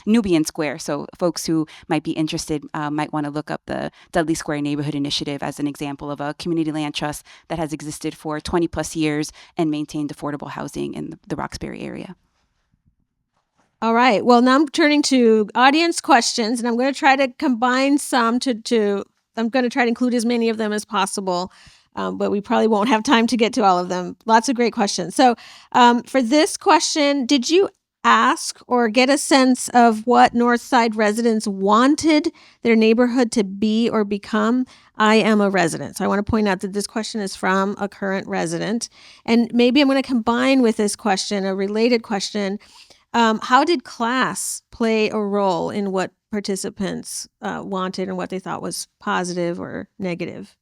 Nubian Square. So folks who might be interested might want to look up the Dudley Square Neighborhood Initiative as an example of a community land trust that has existed for 20 plus years and maintained affordable housing in the Roxbury area. All right. Well, now I'm turning to audience questions, and I'm going to try to combine some I'm going to try to include as many of them as possible, but we probably won't have time to get to all of them. Lots of great questions. So for this question, did you ask or get a sense of what Northside residents wanted their neighborhood to be or become? I am a resident. So I want to point out that this question is from a current resident. And maybe I'm going to combine with this question, a related question. How did class play a role in what participants wanted and what they thought was positive or negative?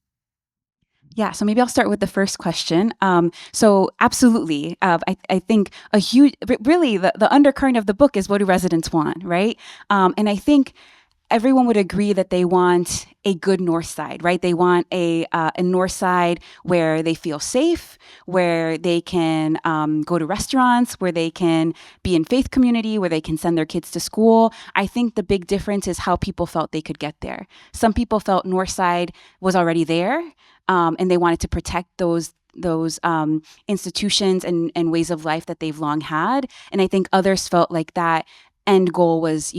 Yeah, so maybe I'll start with the first question. So absolutely, I think really the undercurrent of the book is what do residents want, right? And I think everyone would agree that they want a good North Side, right? They want a North Side where they feel safe, where they can go to restaurants, where they can be in faith community, where they can send their kids to school. I think the big difference is how people felt they could get there. Some people felt North Side was already there, and they wanted to protect those institutions and ways of life that they've long had. And I think others felt like that end goal was,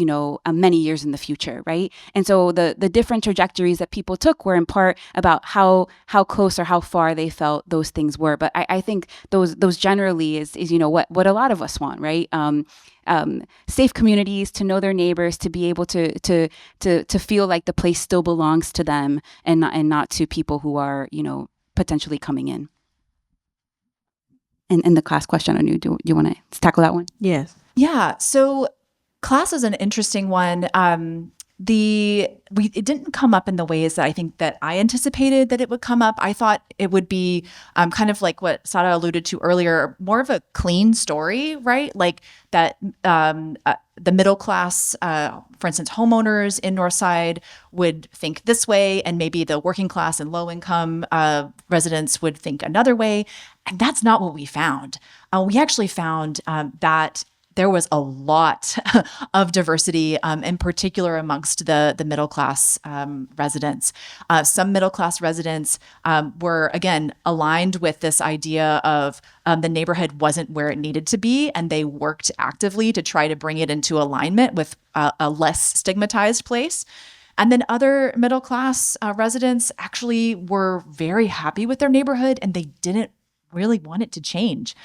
many years in the future, right? And so the different trajectories that people took were in part about how close or how far they felt those things were. But I think those generally is what a lot of us want, right? Safe communities, to know their neighbors, to be able to feel like the place still belongs to them and not to people who are potentially coming in. And the class question on you, do you want to tackle that one? Yes. Yeah. So class is an interesting one. It didn't come up in the ways that I think that I anticipated that it would come up. I thought it would be kind of like what Sada alluded to earlier, more of a clean story, right? Like that the middle class, for instance, homeowners in Northside would think this way, and maybe the working class and low income residents would think another way. And that's not what we found. We actually found that there was a lot of diversity, in particular amongst the middle class residents. Some middle class residents were, again, aligned with this idea of the neighborhood wasn't where it needed to be, and they worked actively to try to bring it into alignment with a less stigmatized place. And then other middle class residents actually were very happy with their neighborhood, and they didn't really want it to change.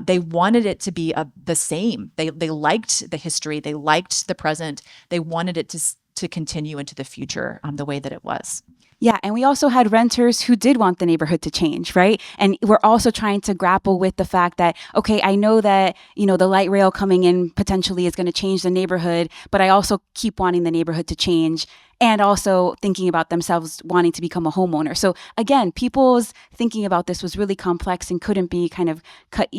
They wanted it to be the same. They liked the history. They liked the present. They wanted it to continue into the future the way that it was. Yeah, and we also had renters who did want the neighborhood to change, right? And we're also trying to grapple with the fact that, okay, I know that, the light rail coming in potentially is going to change the neighborhood, but I also keep wanting the neighborhood to change, and also thinking about themselves wanting to become a homeowner. So again, people's thinking about this was really complex and couldn't be kind of cut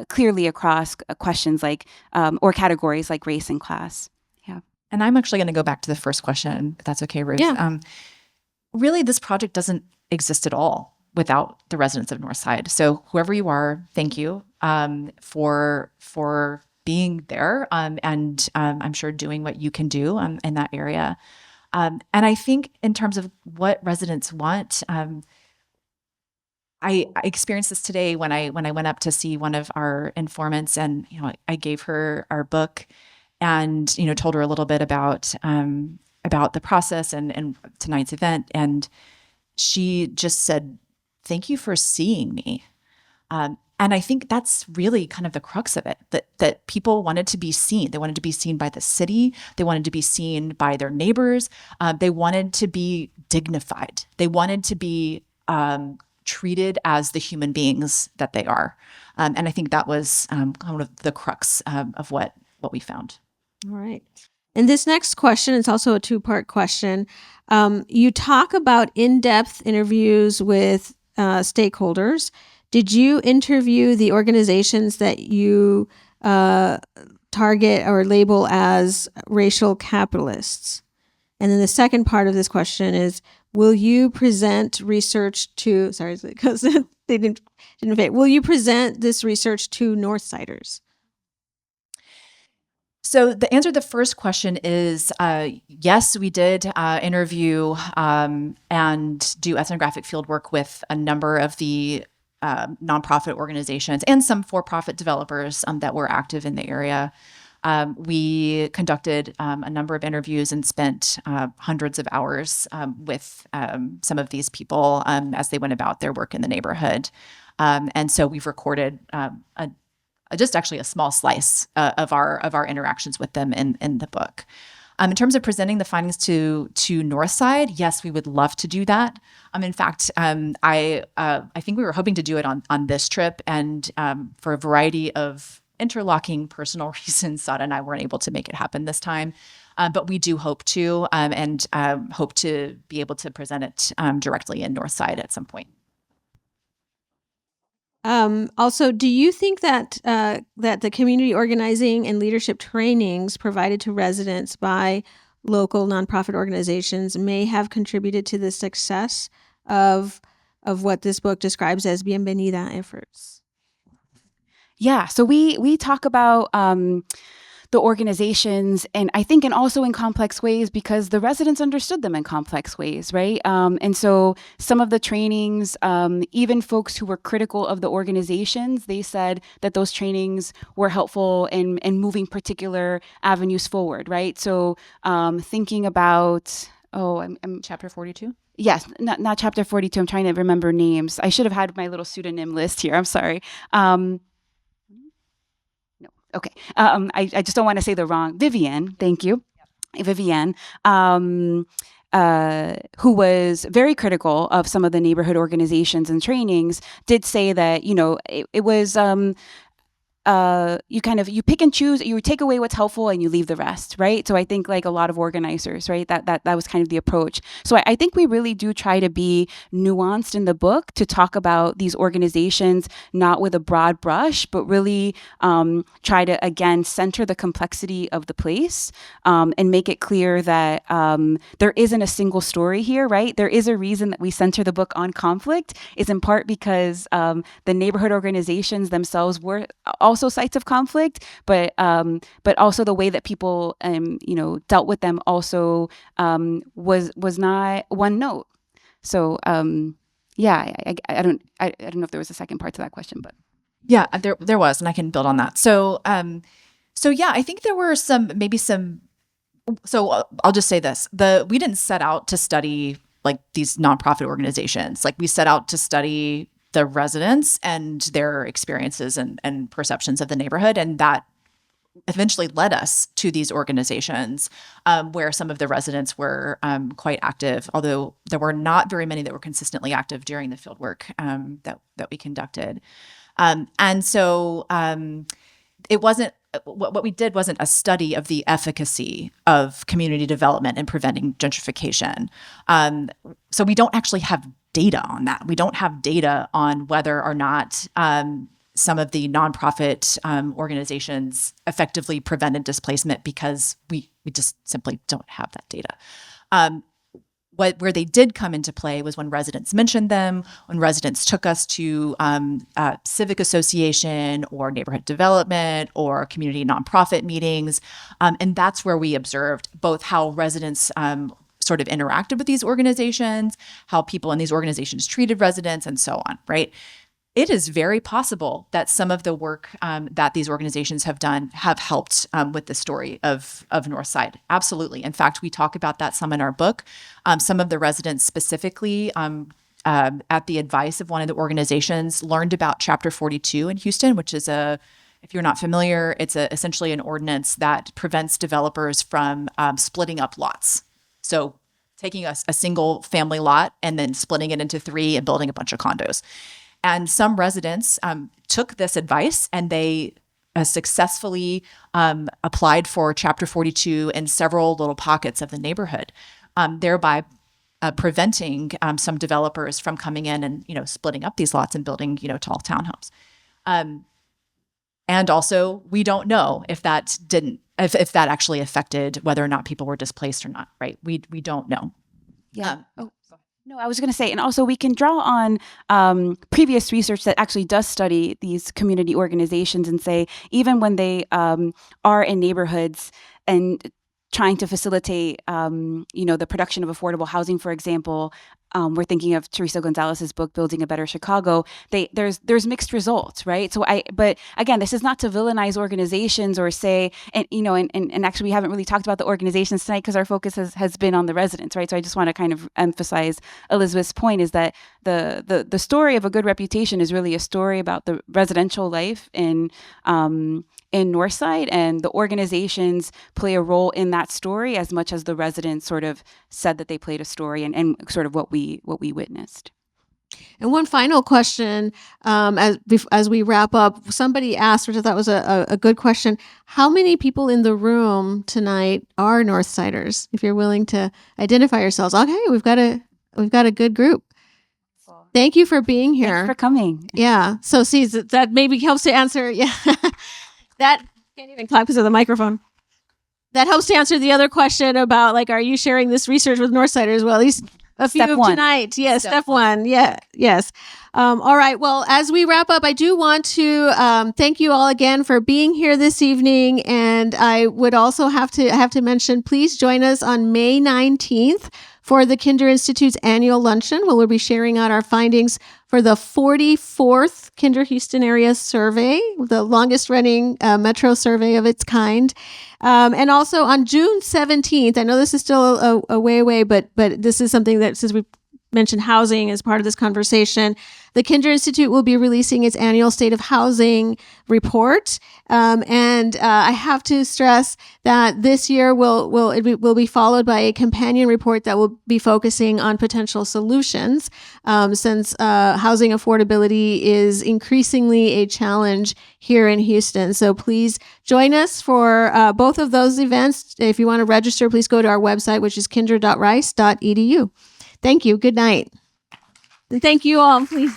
clearly across questions like, or categories like race and class. Yeah. And I'm actually going to go back to the first question, if that's okay, Ruth. Yeah. Really, this project doesn't exist at all without the residents of Northside. So whoever you are, thank you for being there and I'm sure doing what you can do in that area. And I think in terms of what residents want, I experienced this today when I went up to see one of our informants, and I gave her our book and told her a little bit about the process and tonight's event. And she just said, "Thank you for seeing me." I think that's really kind of the crux of it, that people wanted to be seen. They wanted to be seen by the city. They wanted to be seen by their neighbors. They wanted to be dignified. They wanted to be treated as the human beings that they are. And I think that was kind of the crux of what we found. All right. And this next question is also a two-part question. You talk about in-depth interviews with stakeholders. Did you interview the organizations that you target or label as racial capitalists? And then the second part of this question is, will you present research to, sorry, because they didn't fit. Will you present this research to Northsiders? So the answer to the first question is yes, we did interview and do ethnographic fieldwork with a number of the nonprofit organizations and some for-profit developers that were active in the area. We conducted a number of interviews and spent hundreds of hours with some of these people as they went about their work in the neighborhood. And so we've recorded just actually a small slice of our interactions with them in the book. In terms of presenting the findings to Northside, yes, we would love to do that. In fact, I think we were hoping to do it on this trip, and for a variety of interlocking personal reasons, Sada and I weren't able to make it happen this time. But we do hope to, and hope to be able to present it directly in Northside at some point. Also, do you think that that the community organizing and leadership trainings provided to residents by local nonprofit organizations may have contributed to the success of what this book describes as Bienvenida efforts? Yeah, so we talk about the organizations, and I think also in complex ways because the residents understood them in complex ways, right? And so some of the trainings, even folks who were critical of the organizations, they said that those trainings were helpful in moving particular avenues forward, right? So thinking about, I'm Chapter 42? Yes, not chapter 42. I'm trying to remember names. I should have had my little pseudonym list here. I'm sorry. Okay. I just don't want to say the wrong. Vivian, thank you. Vivian, who was very critical of some of the neighborhood organizations and trainings, did say that, it was you pick and choose, you take away what's helpful and you leave the rest, right? So I think like a lot of organizers, right, that was kind of the approach. So I think we really do try to be nuanced in the book to talk about these organizations, not with a broad brush, but really try to, again, center the complexity of the place and make it clear that there isn't a single story here, right? There is a reason that we center the book on conflict, is in part because the neighborhood organizations themselves were also sites of conflict, but also the way that people dealt with them also was not one note. So yeah, I don't know if there was a second part to that question, but yeah, there was, and I can build on that. So yeah, I think there were maybe some. So I'll just say this: we didn't set out to study like these nonprofit organizations. Like we set out to study the residents and their experiences and perceptions of the neighborhood. And that eventually led us to these organizations where some of the residents were quite active, although there were not very many that were consistently active during the fieldwork that we conducted. And so it wasn't, what we did wasn't a study of the efficacy of community development in preventing gentrification. So we don't actually have data on that. We don't have data on whether or not some of the nonprofit organizations effectively prevented displacement because we just simply don't have that data. Where they did come into play was when residents mentioned them, when residents took us to civic association or neighborhood development or community nonprofit meetings. And that's where we observed both how residents sort of interacted with these organizations, how people in these organizations treated residents, and so on, right? It is very possible that some of the work that these organizations have done have helped with the story of Northside. Absolutely. In fact, we talk about that some in our book. Some of the residents specifically at the advice of one of the organizations, learned about Chapter 42 in Houston, which is if you're not familiar, it's essentially an ordinance that prevents developers from splitting up lots. So taking a single family lot and then splitting it into 3 and building a bunch of condos. And some residents took this advice and they successfully applied for Chapter 42 in several little pockets of the neighborhood, thereby preventing some developers from coming in and, splitting up these lots and building, tall townhomes. And also, we don't know if that actually affected whether or not people were displaced or not, right? We don't know. Yeah. No, I was going to say, and also we can draw on previous research that actually does study these community organizations and say, even when they are in neighborhoods and trying to facilitate, the production of affordable housing, for example, we're thinking of Teresa Gonzalez's book, Building a Better Chicago. There's mixed results, right? But again, this is not to villainize organizations or say, and actually we haven't really talked about the organizations tonight because our focus has been on the residents, right? So I just want to kind of emphasize Elizabeth's point is that the story of a good reputation is really a story about the residential life in Northside, and the organizations play a role in that story as much as the residents sort of said that they played a story and sort of what we witnessed. And one final question, as we wrap up, somebody asked, which I thought was a good question: how many people in the room tonight are Northsiders? If you're willing to identify yourselves, okay, we've got a good group. Thank you for being here. Thanks for coming. Yeah. So see, that maybe helps to answer. Yeah. That can't even clap because of the microphone. That helps to answer the other question about, like, are you sharing this research with Northsiders? Well, at least a few Step one. tonight. Yes, step one. Yeah. Yes. All right. Well, as we wrap up, I do want to thank you all again for being here this evening. And I would also have to mention, please join us on May 19th for the Kinder Institute's annual luncheon, where we'll be sharing out our findings for the 44th Kinder Houston area survey, the longest running metro survey of its kind. And also on June 17th, I know this is still a way away, but this is something that, since we mentioned housing as part of this conversation, the Kinder Institute will be releasing its annual State of Housing report. And I have to stress that this year will be followed by a companion report that will be focusing on potential solutions, since housing affordability is increasingly a challenge here in Houston. So please join us for both of those events. If you want to register, please go to our website, which is kinder.rice.edu. Thank you. Good night. And thank you all, please.